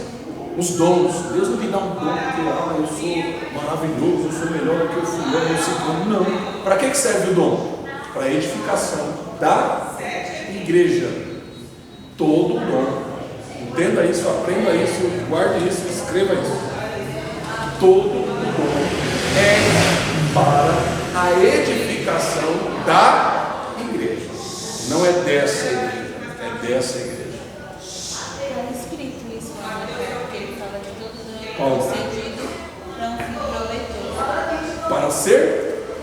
Os dons, Deus não me dá um dom porque eu sou maravilhoso, eu sou melhor do que eu fui, eu sou. Não. Para que serve o dom? Para a edificação da igreja. Todo dom. Entenda isso, aprenda isso, guarde isso, escreva isso. Todo dom é para a edificação da igreja. Não é dessa igreja, é dessa igreja. Concedido para um fim proveitoso. Para ser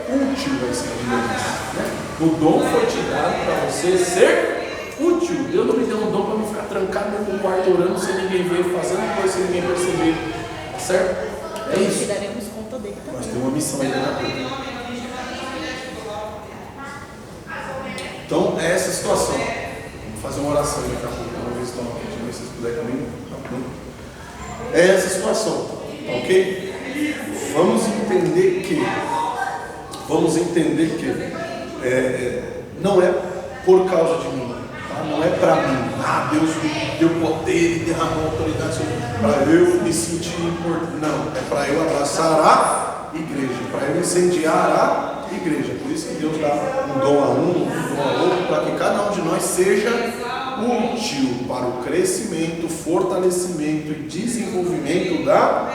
útil, vai ser né? O dom foi te dado para você ser útil. Deus não me deu um dom para me ficar trancado dentro do quarto orando sem ninguém ver, fazendo coisa sem ninguém perceber. Certo? É isso. Daremos conta dele também. Nós temos uma missão aí na vida. Então é essa situação. Vamos fazer uma oração daqui a pouco. Vamos ver se estão aqui, se vocês puderem comigo. É essa situação, ok? Vamos entender que não é por causa de mim, tá? não é para mim. Deus me deu poder e derramou autoridade para eu me sentir importante. Não, é para eu abraçar a igreja, para eu incendiar a igreja. Por isso que Deus dá um dom a um dom a outro, para que cada um de nós seja útil para o crescimento, fortalecimento e desenvolvimento da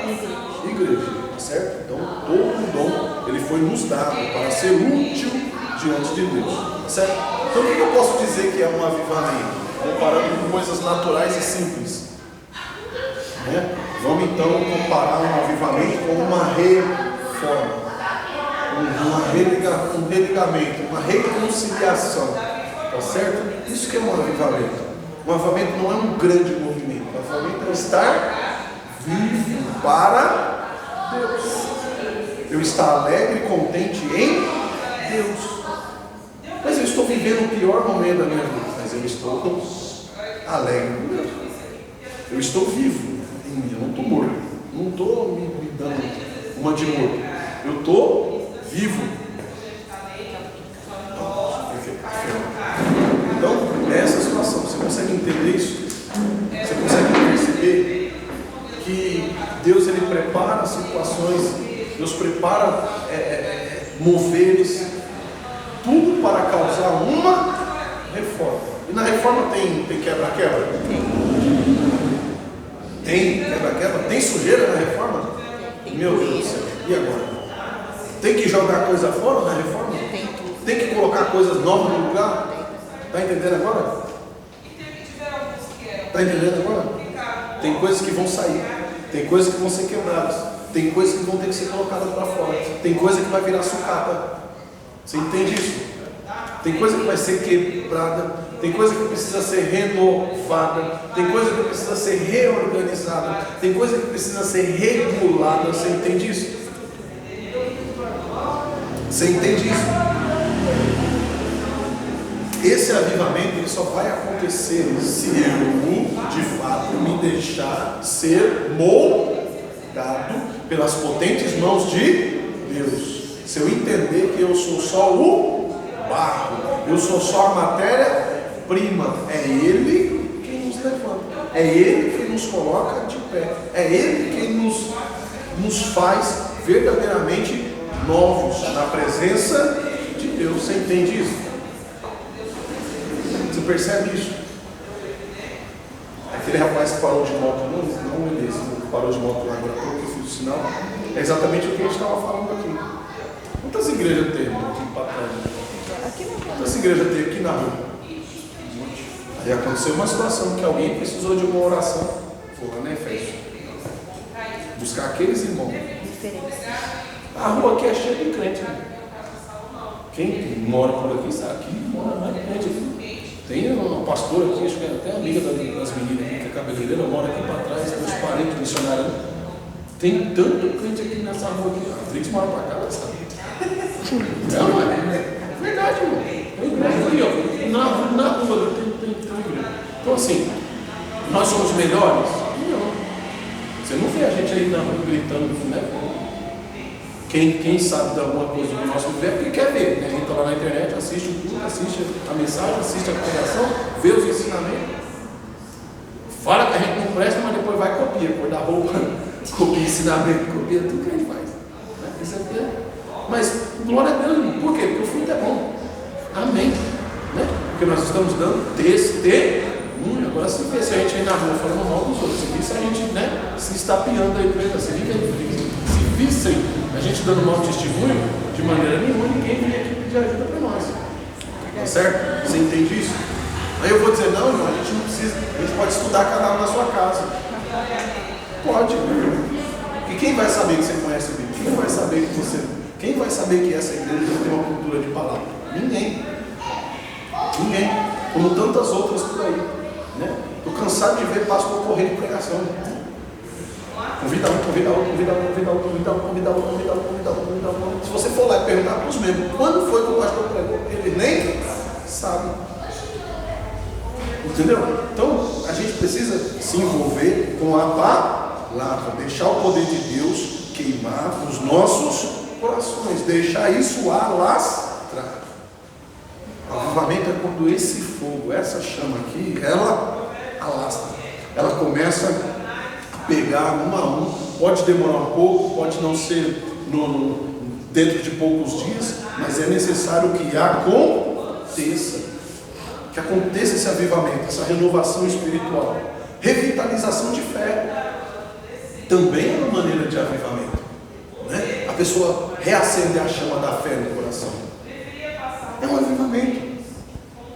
igreja, certo? Então todo dom ele foi nos dado para ser útil diante de Deus, certo? Então o que eu posso dizer que é um avivamento? Comparando com coisas naturais e simples, né? Vamos então comparar um avivamento com uma reforma, um religamento, uma reconciliação, tá certo? Isso que é um avivamento. Um avivamento não é um grande movimento, um avivamento é estar vivo para Deus. Eu estar alegre e contente em Deus. Mas eu estou vivendo o pior momento da minha vida, mas eu estou alegre com Deus. Eu estou vivo em mim, eu não estou morto. Não estou me dando uma de morto. Eu estou vivo. Então, nessa situação, você consegue entender isso? Você consegue perceber que Deus ele prepara situações, Deus prepara moveres, tudo para causar uma reforma. E na reforma tem quebra-quebra? Tem quebra-quebra? Tem sujeira na reforma? Meu Deus do céu, e agora? Tem que jogar coisa fora na reforma? Tem que colocar coisas novas no lugar? Está entendendo agora? Está entendendo agora? Tem coisas que vão sair, tem coisas que vão ser quebradas, tem coisas que vão ter que ser colocadas para fora, tem coisa que vai virar sucata. Você entende isso? Tem coisa que vai ser quebrada, tem coisa que precisa ser renovada, tem coisa que precisa ser reorganizada, tem coisa que precisa ser regulada. Você entende isso? Você entende isso? Esse avivamento ele só vai acontecer se eu, de fato, me deixar ser moldado pelas potentes mãos de Deus. Se eu entender que eu sou só o barro, eu sou só a matéria-prima, é Ele quem nos levanta, é Ele quem nos coloca de pé, é Ele quem nos faz verdadeiramente novos na presença de Deus. Você entende isso? Você percebe isso? Aquele rapaz que parou de moto, não ele parou de moto lá agora, porque eu fiz o sinal, é exatamente o que a gente estava falando aqui. Quantas igrejas tem aqui para trás? Quantas igrejas tem aqui na rua? Aí aconteceu uma situação que alguém precisou de uma oração, foi lá na Efésio, buscar aqueles irmãos. A rua aqui é cheia de crente, né? Quem mora por aqui sabe, aqui mora mais crente aqui. Tem uma pastora aqui, acho que é até amiga das meninas aqui, que é cabeleireira, mora aqui para trás, meus parentes missionários. Tem tanto crente aqui nessa rua aqui. A Trix mora para cá, sabe? Não, é verdade, irmão. Tem igreja ali, ó. Na rua tem igreja. Então assim, nós somos melhores? Não. Você não vê a gente aí na rua gritando, né? Quem sabe de alguma coisa do nosso viver, porque quer ver, né? A gente está lá na internet, assiste o culto, assiste a mensagem, assiste a pregação, vê os ensinamentos, fala que a gente não presta, mas depois vai copia, cor da roupa, copia ensinamento, copia tudo que a gente faz, né? Isso aqui é... Mas glória a Deus, irmão. Por quê? Porque o fruto é bom. Amém, né? Porque nós estamos dando testemunho. Agora se vê se a gente aí na rua falando mal dos outros, se visse a gente, né, se estapeando aí para ele, se vissem a gente dando mau testemunho, de maneira nenhuma ninguém vinha aqui pedir ajuda para nós. Tá certo? Você entende isso? Aí eu vou dizer, não, irmão, a gente não precisa, a gente pode estudar cada um na sua casa. Pode. E quem vai saber que você conhece a Bíblia? Quem vai saber que você... Quem vai saber que essa igreja tem uma cultura de palavra? Ninguém. Ninguém. Como tantas outras por aí. Né? Estou cansado de ver pastor correr de pregação. Convida um, convida outro, convida um, convida outro, convida um, convida outro, convida outro, convida outro, convida outro. Se você for lá e perguntar para os membros quando foi que o pastor pregou, ele nem sabe. Entendeu? Então, a gente precisa se envolver com a palavra, deixar o poder de Deus queimar os nossos corações, deixar isso alastrar. O avivamento é quando esse fogo, essa chama aqui, ela alastra. Ela começa a pegar um a um. Pode demorar um pouco, pode não ser dentro de poucos dias, mas é necessário que aconteça. Que aconteça esse avivamento, essa renovação espiritual. Revitalização de fé também é uma maneira de avivamento, né? A pessoa reacender a chama da fé no coração. É um avivamento.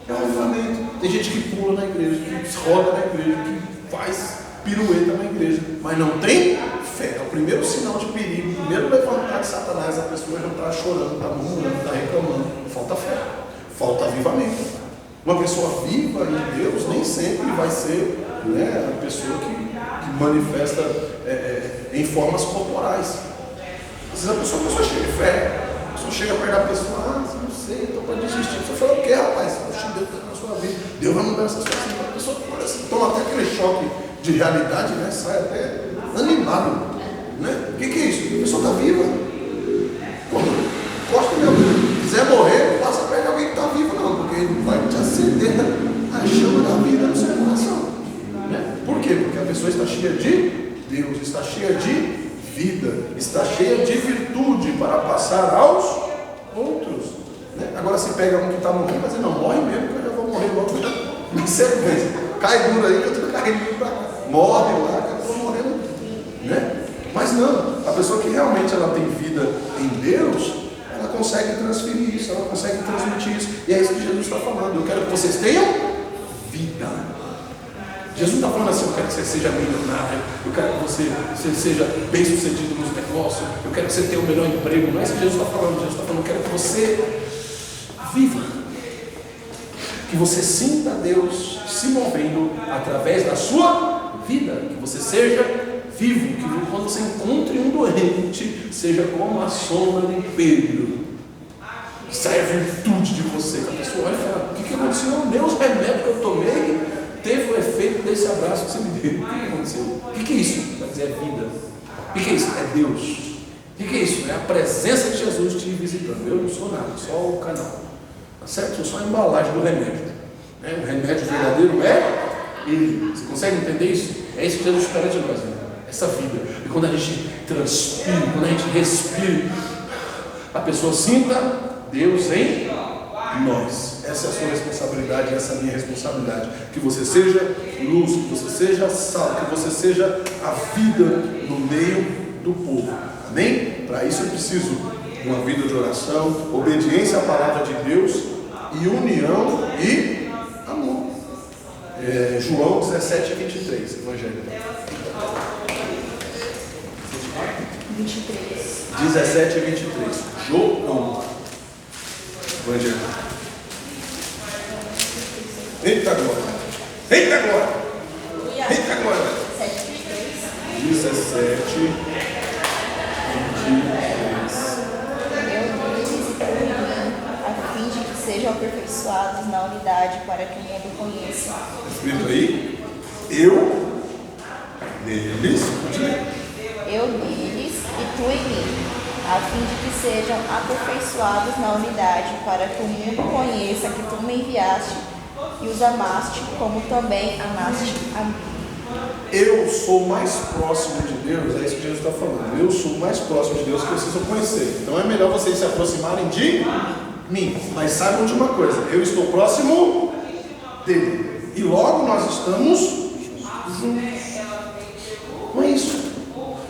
É um avivamento. Tem gente que pula na igreja, que roda na igreja, que faz pirueta na igreja, mas não tem fé. É o primeiro sinal de perigo, o primeiro levantar de Satanás. A pessoa já está chorando, está murmurando, está reclamando. Falta fé, falta avivamento. Uma pessoa viva em Deus nem sempre vai ser, né, a pessoa que manifesta em formas corporais. Às vezes a pessoa chega de fé, a pessoa chega perto da pessoa, não sei, estou para desistir. Você fala o quê, rapaz? Deus está na sua vida, Deus vai mudar essa situação. A pessoa toma até aquele choque de realidade, né? Sai até animado, né? O que é isso? A pessoa está viva. Gosta mesmo. Quiser morrer, passa perto de alguém que está vivo, não, porque ele vai te acender a chama da vida no seu coração, né? Por quê? Porque a pessoa está cheia de Deus, está cheia de vida, está cheia de virtude para passar aos outros, né? Agora se pega um que está morrendo, mas ele não morre mesmo, que eu já vou morrer logo na sequência. Cai duro aí que eu estou caindo para cá. Morre lá, que eu estou morrendo, né? Mas não, a pessoa que realmente ela tem vida em Deus, ela consegue transferir isso, ela consegue transmitir isso. E é isso que Jesus está falando. Eu quero que vocês tenham vida. Jesus não está falando assim, eu quero que você seja milionário, eu quero que você seja bem sucedido nos negócios, eu quero que você tenha o melhor emprego. Não é isso que Jesus está falando. Jesus está falando, eu quero que você viva. Que você sinta Deus se movendo através da sua vida. Que você seja vivo. Que quando você encontre um doente, seja como a sombra de Pedro. Saia a virtude de você. A pessoa olha e fala, o que aconteceu? Meus remédios que eu tomei teve o efeito desse abraço que você me deu. O que aconteceu? O que é isso? Vai dizer, é vida. O que é isso? É Deus. O que é isso? É a presença de Jesus te visitando. Eu não sou nada, só o canal. Tá certo? Eu sou a embalagem do remédio. O remédio verdadeiro é Ele. Você consegue entender isso? É isso que Jesus espera de nós, né? Essa vida. E quando a gente transpira, quando a gente respira, a pessoa sinta Deus em nós. Essa é a sua responsabilidade, essa é a minha responsabilidade. Que você seja luz, que você seja sal, que você seja a vida no meio do povo. Amém? Para isso eu preciso de uma vida de oração, obediência à palavra de Deus e união e amor. João 17, 23, Evangelho. 23. 17 e 23. João. Evangelho. Eita glória! Eita glória! Eita glória! 17, 23. A fim de que sejam aperfeiçoados na unidade para que o mundo conheça. Está escrito aí? Eu neles. Eu neles e tu em mim, a fim de que sejam aperfeiçoados na unidade, para que o mundo conheça que tu me enviaste e os amaste, como também amaste a mim. Eu sou mais próximo de Deus, é isso que Jesus está falando. Eu sou mais próximo de Deus que vocês vão conhecer. Então é melhor vocês se aproximarem de mim. Mas saibam de uma coisa, eu estou próximo dele. E logo nós estamos juntos. Não é isso.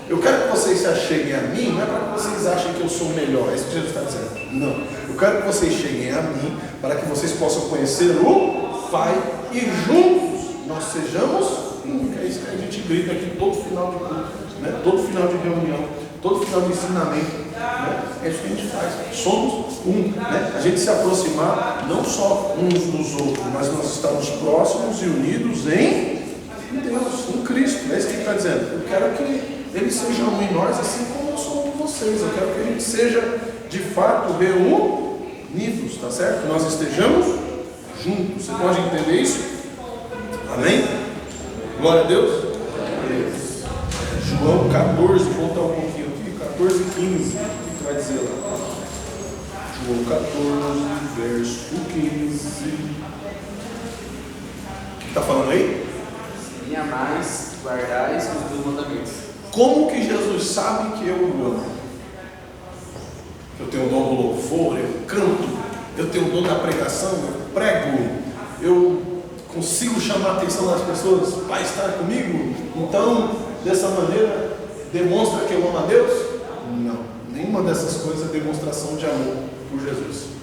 Eu quero que vocês se acheguem a mim, não é para que vocês achem que eu sou melhor, é isso que Jesus está dizendo. Não. Eu quero que vocês cheguem a mim para que vocês possam conhecer o Pai e juntos nós sejamos um. É isso que a gente grita aqui todo final de culto, né? Todo final de reunião, todo final de ensinamento, né? É isso que a gente faz. Somos um, né? A gente se aproximar não só uns dos outros, mas nós estamos próximos e unidos em Deus, em Cristo. É isso que ele está dizendo. Eu quero que eles sejam um em nós, assim como eu sou um de vocês. Eu quero que a gente seja, de fato, reunidos, tá certo? Que nós estejamos juntos. Você pode entender isso? Amém? Glória a Deus. João 14, voltar um pouquinho aqui, 14 e 15. O que vai dizer lá? João 14, verso 15. O que está falando aí? E amais, guardais os meus mandamentos. Como que Jesus sabe que eu o amo? Eu tenho o dom do louvor, eu canto, eu tenho o dom da pregação, eu prego, eu consigo chamar a atenção das pessoas para estar comigo. Então, dessa maneira, demonstra que eu amo a Deus? Não, nenhuma dessas coisas é demonstração de amor por Jesus.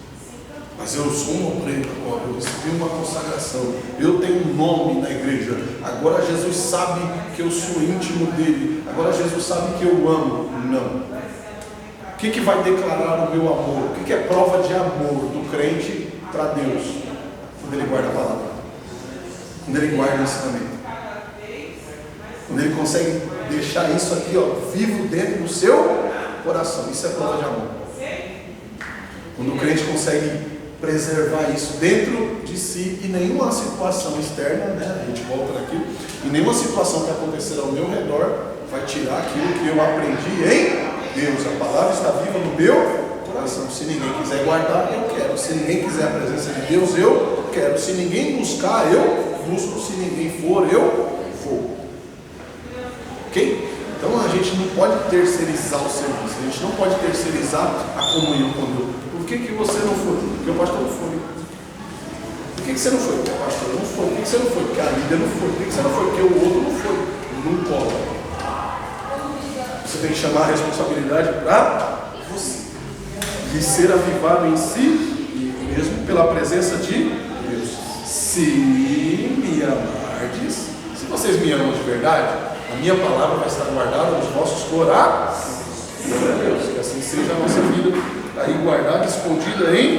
Mas eu sou um obreiro agora, eu recebi uma consagração, eu tenho um nome na igreja, agora Jesus sabe que eu sou íntimo dele, agora Jesus sabe que eu amo. Não. O que vai declarar o meu amor? O que é prova de amor do crente para Deus? Quando ele guarda a palavra, quando ele guarda o ensinamento, quando ele consegue deixar isso aqui, vivo dentro do seu coração. Isso é prova de amor. Quando o crente consegue preservar isso dentro de si, e nenhuma situação externa, a gente volta naquilo, e nenhuma situação que acontecer ao meu redor vai tirar aquilo que eu aprendi em Deus. A palavra está viva no meu coração. Se ninguém quiser guardar, eu quero. Se ninguém quiser a presença de Deus, eu quero. Se ninguém buscar, eu busco. Se ninguém for, eu vou. Ok? Então a gente não pode terceirizar o serviço, a gente não pode terceirizar a comunhão com Deus. Por que você não foi? Porque o pastor não foi. Por que você não foi? Porque o pastor não foi. Por que você não foi? Porque a líder não foi. Por que você não foi? Porque o outro não foi. Não pode. Você tem que chamar a responsabilidade para você. E ser avivado em si, mesmo pela presença de Deus. Se me amardes, se vocês me amam de verdade, a minha palavra vai estar guardada nos vossos corações. Glória a Deus, que assim seja a nossa vida. Aí guardada, escondida em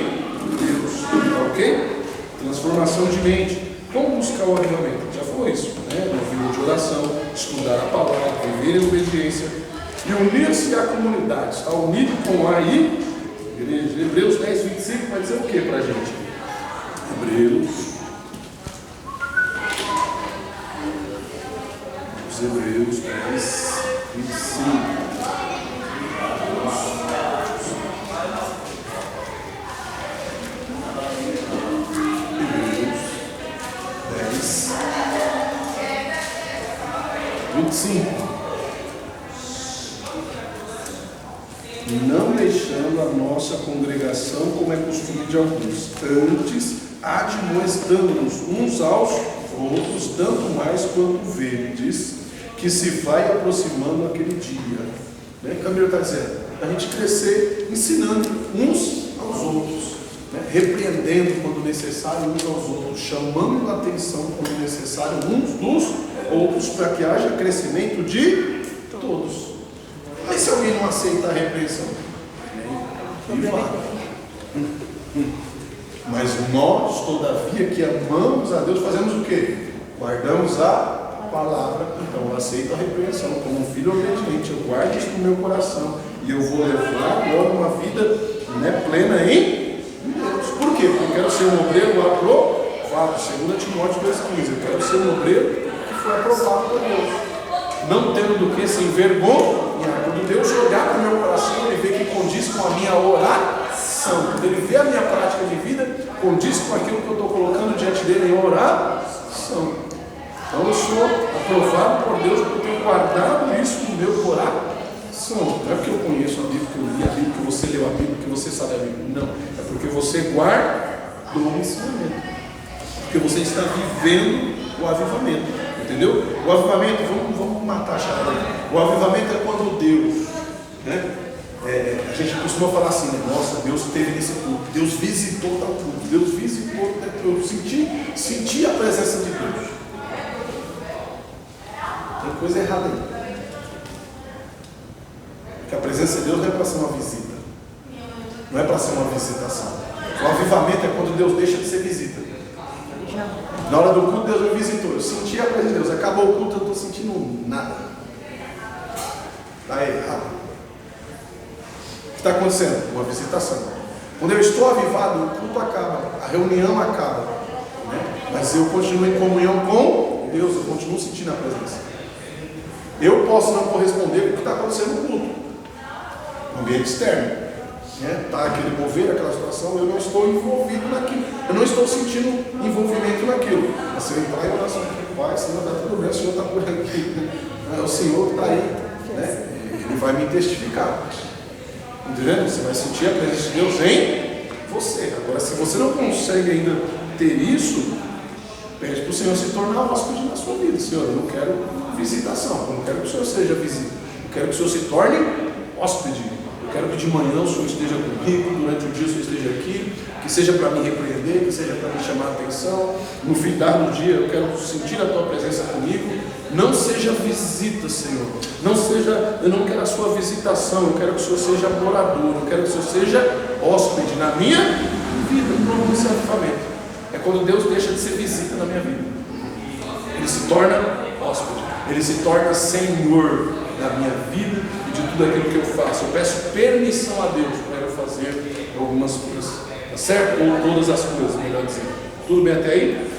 Deus, tá ok? Transformação de mente. Como buscar o avivamento? Já falou isso, né? No vida de oração, estudar a palavra, viver em obediência e unir-se à comunidade. Está unido com a igreja. Hebreus 10, 25 vai dizer o que para a gente? Hebreus 10, 25. Não deixando a nossa congregação como é costume de alguns, antes admoestando-nos uns aos outros, tanto mais quanto vedes que se vai aproximando aquele dia. Né? Camilo está dizendo, a gente crescer ensinando uns aos outros, né? Repreendendo quando necessário uns aos outros, chamando a atenção quando necessário uns dos outros, para que haja crescimento de todos. Mas se alguém não aceita a repreensão? Mas nós, todavia, que amamos a Deus, fazemos o quê? Guardamos a palavra. Então eu aceito a repreensão como um filho obediente. Eu guardo isso no meu coração e eu vou levar agora uma vida plena em Deus. Por quê? Porque eu quero ser um obreiro aprovado. 2 Timóteo 2,15. Eu quero ser um obreiro que foi aprovado por Deus, não tendo do que se envergonhar. Quando Deus olhar para o meu coração, ele vê que condiz com a minha oração. Quando ele vê a minha prática de vida, condiz com aquilo que eu estou colocando diante dele em oração. Então eu sou aprovado por Deus porque eu tenho guardado isso no meu coração. Não é porque eu conheço a Bíblia, que eu li a Bíblia, que você leu a Bíblia, que você sabe a Bíblia. Não, é porque você guardou o ensinamento, porque você está vivendo o avivamento. Entendeu? O avivamento, vamos matar a charada. O avivamento é quando Deus, a gente costuma falar assim, né? Nossa, Deus esteve nesse culto, Deus visitou tal culto, Deus visitou, eu senti a presença de Deus. Tem coisa errada aí. Porque a presença de Deus não é para ser uma visita, não é para ser uma visitação. O avivamento é quando Deus deixa de ser visita. Na hora do culto, Deus me visitou. Eu senti a presença de Deus. Acabou o culto, eu não estou sentindo nada. Está errado. O que está acontecendo? Uma visitação. Quando eu estou avivado, o culto acaba, a reunião acaba, né? Mas eu continuo em comunhão com Deus. Eu continuo sentindo a presença. Eu posso não corresponder com o que está acontecendo no culto, no ambiente externo. Tá aquele mover, aquela situação, eu não estou envolvido naquilo, eu não estou sentindo envolvimento naquilo. Mas se eu entrar em oração com o Pai, Senhor, está tudo bem, o Senhor está por aqui, né? O Senhor está aí, né? Ele vai me testificar. Entendeu? Você vai sentir a presença de Deus em você. Agora, se você não consegue ainda ter isso, pede para o Senhor se tornar hóspede na sua vida. Senhor, eu não quero visitação, eu não quero que o Senhor seja visita, eu quero que o Senhor se torne hóspede. Eu quero que de manhã o Senhor esteja comigo, durante o dia o Senhor esteja aqui, que seja para me repreender, que seja para me chamar a atenção. No final do dia eu quero sentir a tua presença comigo. Não seja visita, Senhor. Eu não quero a sua visitação, eu quero que o Senhor seja morador, eu quero que o Senhor seja hóspede na minha vida. O nome desse avivamento é quando Deus deixa de ser visita na minha vida. Ele se torna hóspede, ele se torna Senhor da minha vida e de tudo aquilo que eu faço. Eu peço permissão a Deus para eu fazer algumas coisas, tá certo? Ou todas as coisas, melhor dizendo. Tudo bem até aí?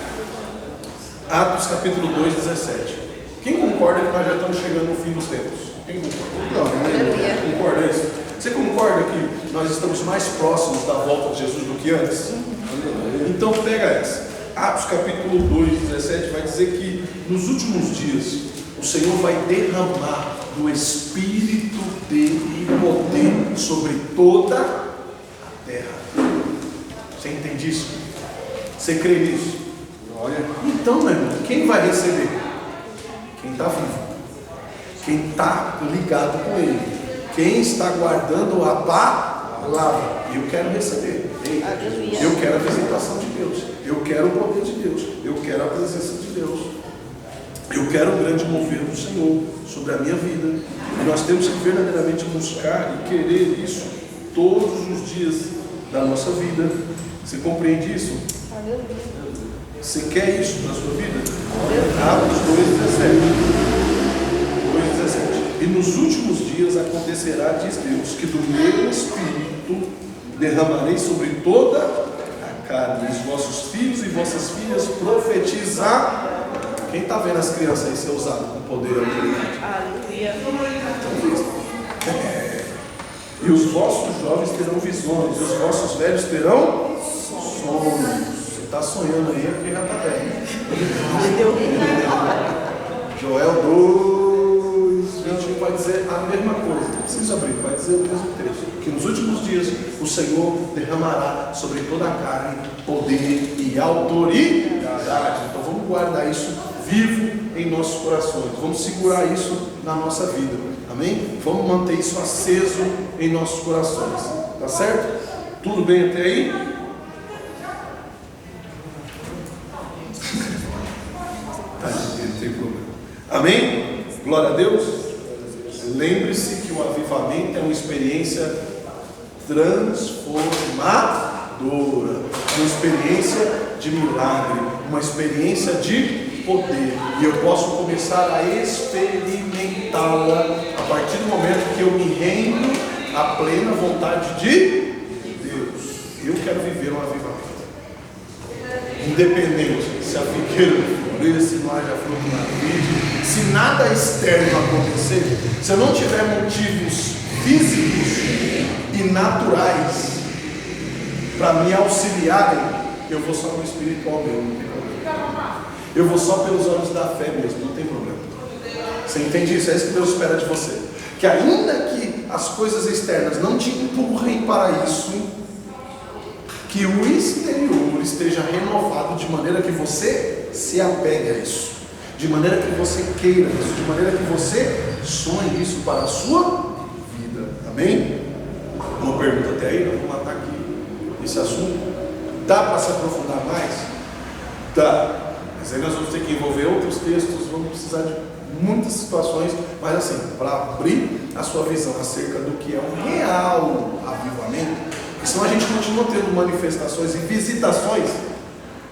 Atos capítulo 2, 17. Quem concorda que nós já estamos chegando no fim dos tempos? Quem concorda? Não concorda isso? Você concorda que nós estamos mais próximos da volta de Jesus do que antes? Então pega essa. Atos capítulo 2, 17 vai dizer que nos últimos dias o Senhor vai derramar do Espírito dele e poder sobre toda a terra. Você entende isso? Você crê nisso? Olha. Então, meu irmão, quem vai receber? Quem está vivo, quem está ligado com Ele, quem está guardando a palavra. Eu quero receber. Eu quero a visitação de Deus. Eu quero o poder de Deus. Eu quero a presença de Deus. Eu quero o grande mover do Senhor sobre a minha vida. E nós temos que verdadeiramente buscar e querer isso todos os dias da nossa vida. Você compreende isso? Você quer isso na sua vida? Atos 2,17. E nos últimos dias acontecerá, diz Deus, que do meu Espírito derramarei sobre toda a carne. Os vossos filhos e vossas filhas profetizar. Quem está vendo as crianças aí ser usado com poder e autoridade? E os vossos jovens terão visões, e os vossos velhos terão sonhos. Você está sonhando aí porque já está bem. Joel 2:21 vai dizer a mesma coisa. Não precisa abrir, vai dizer o mesmo texto. Que nos últimos dias o Senhor derramará sobre toda a carne poder e autoridade. Então vamos guardar isso vivo em nossos corações. Vamos segurar isso na nossa vida. Amém? Vamos manter isso aceso em nossos corações. Tá certo? Tudo bem até aí? Não tem problema. Amém? Glória a Deus. Lembre-se que o avivamento é uma experiência transformadora. Uma experiência de milagre. Uma experiência de poder, e eu posso começar a experimentá-la a partir do momento que eu me rendo à plena vontade de Deus. Eu quero viver um avivamento, independente se a figueira floresça, se não haja fruto na vide, se nada externo acontecer, se eu não tiver motivos físicos e naturais para me auxiliarem, eu vou só no espiritual mesmo. Eu vou só pelos olhos da fé mesmo, não tem problema. Você entende isso? É isso que Deus espera de você. Que ainda que as coisas externas não te empurrem para isso, que o exterior esteja renovado de maneira que você se apegue a isso, de maneira que você queira isso, de maneira que você sonhe isso para a sua vida. Amém? Uma pergunta até aí, nós vamos matar aqui esse assunto. Dá para se aprofundar mais? Dá. Mas aí nós vamos ter que envolver outros textos, vamos precisar de muitas situações, mas assim, para abrir a sua visão acerca do que é um real avivamento, porque senão a gente continua tendo manifestações e visitações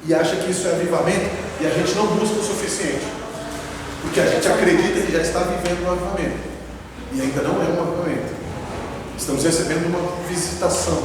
e acha que isso é avivamento e a gente não busca o suficiente, porque a gente acredita que já está vivendo um avivamento e ainda não é um avivamento. Estamos recebendo uma visitação.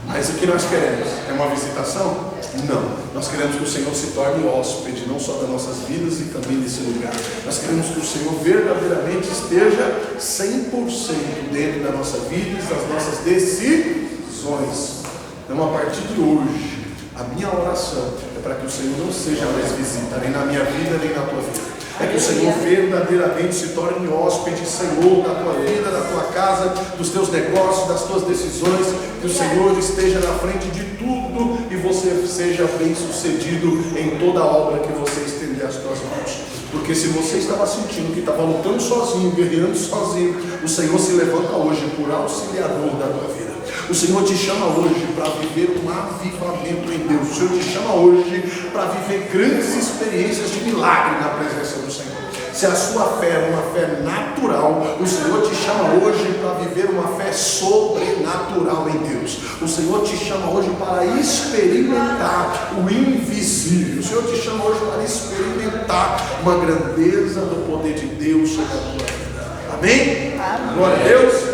Mas o que nós queremos? É uma visitação? Não. Nós queremos que o Senhor se torne hóspede, não só das nossas vidas e também desse lugar. Nós queremos que o Senhor verdadeiramente esteja 100% dentro da nossa vida e das nossas decisões. Então, a partir de hoje, a minha oração é para que o Senhor não seja mais visita, nem na minha vida, nem na tua vida. É que o Senhor verdadeiramente se torne hóspede, Senhor, da tua vida, da tua casa, dos teus negócios, das tuas decisões. Que o Senhor esteja na frente de tudo e você seja bem sucedido em toda a obra que você estender as tuas mãos. Porque se você estava sentindo que estava lutando sozinho, guerreando sozinho, o Senhor se levanta hoje por auxiliador da tua vida. O Senhor te chama hoje para viver um avivamento em Deus. O Senhor te chama hoje para viver grandes experiências de milagre na presença do Senhor. Se a sua fé é uma fé natural, o Senhor te chama hoje para viver uma fé sobrenatural em Deus. O Senhor te chama hoje para experimentar o invisível. O Senhor te chama hoje para experimentar uma grandeza do poder de Deus sobre a tua vida. Amém? Amém. Glória a Deus.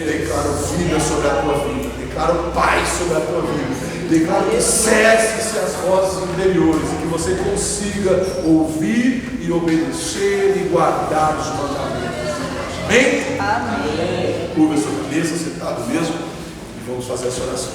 Declaro vida sobre a tua vida, declaro paz sobre a tua vida, declaro que cesse-se as vozes interiores e que você consiga ouvir e obedecer e guardar os mandamentos de Deus. Amém? Amém. Curva a sua cabeça, sentado mesmo, e vamos fazer essa oração.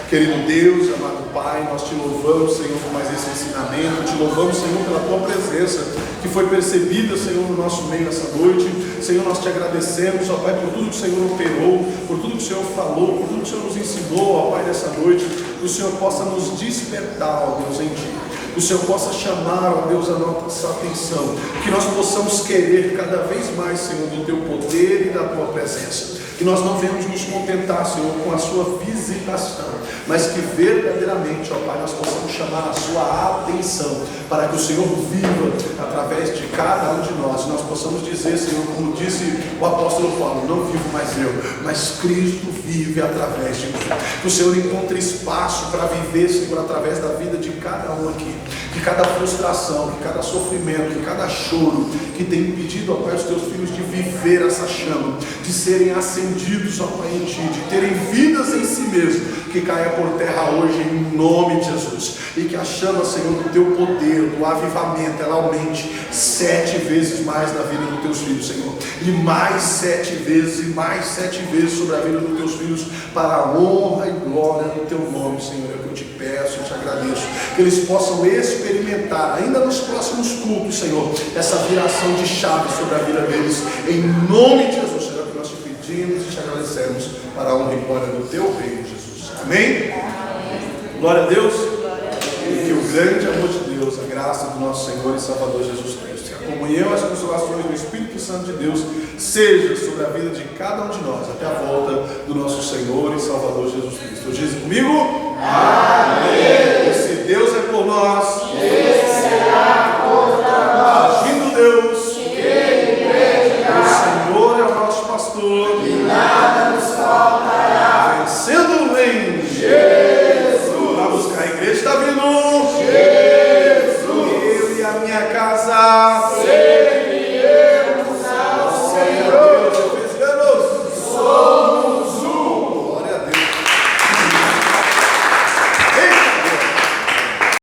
Querido Deus, amado Pai, nós te louvamos, Senhor, por mais esse ensinamento, te louvamos, Senhor, pela tua presença, que foi percebida, Senhor, no nosso meio nessa noite. Senhor, nós te agradecemos, ó Pai, por tudo que o Senhor operou, por tudo que o Senhor falou, por tudo que o Senhor nos ensinou, ó Pai, nessa noite, que o Senhor possa nos despertar, ó Deus, em Ti. Que o Senhor possa chamar, ó Deus, a nossa atenção, que nós possamos querer cada vez mais, Senhor, do Teu poder e da Tua presença. Que nós não venhamos nos contentar, Senhor, com a Sua visitação, mas que verdadeiramente, ó Pai, nós possamos chamar a Sua atenção, para que o Senhor viva através de cada um de nós. Nós possamos dizer, Senhor, como disse o apóstolo Paulo, não vivo mais eu, mas Cristo vive através de mim. Que o Senhor encontre espaço para viver, Senhor, através da vida de cada um aqui. Que cada frustração, que cada sofrimento, que cada choro que tem impedido, ó Pai, os teus filhos de viver essa chama, de serem acendidos, ó Pai, em Ti, de terem vidas em si mesmo, que caia por terra hoje em nome de Jesus. E que a chama, Senhor, do Teu poder, do avivamento, ela aumente 7 vezes mais na vida dos Teus filhos, Senhor. E mais 7 vezes, e mais 7 vezes sobre a vida dos Teus filhos, para a honra e glória do Teu nome, Senhor. É o que eu te peço, eu te agradeço. Que eles possam experimentar, ainda nos próximos cultos, Senhor, essa viração de chave sobre a vida deles. Em nome de Jesus, Senhor, que nós te pedimos e te agradecemos para a honra e glória do Teu reino, Jesus. Amém? Glória a Deus. E que o grande amor de Deus, a graça do nosso Senhor e Salvador Jesus Cristo, e a comunhão e as consolações do Espírito Santo de Deus seja sobre a vida de cada um de nós, até a volta do nosso Senhor e Salvador Jesus Cristo. Diz comigo? Amém.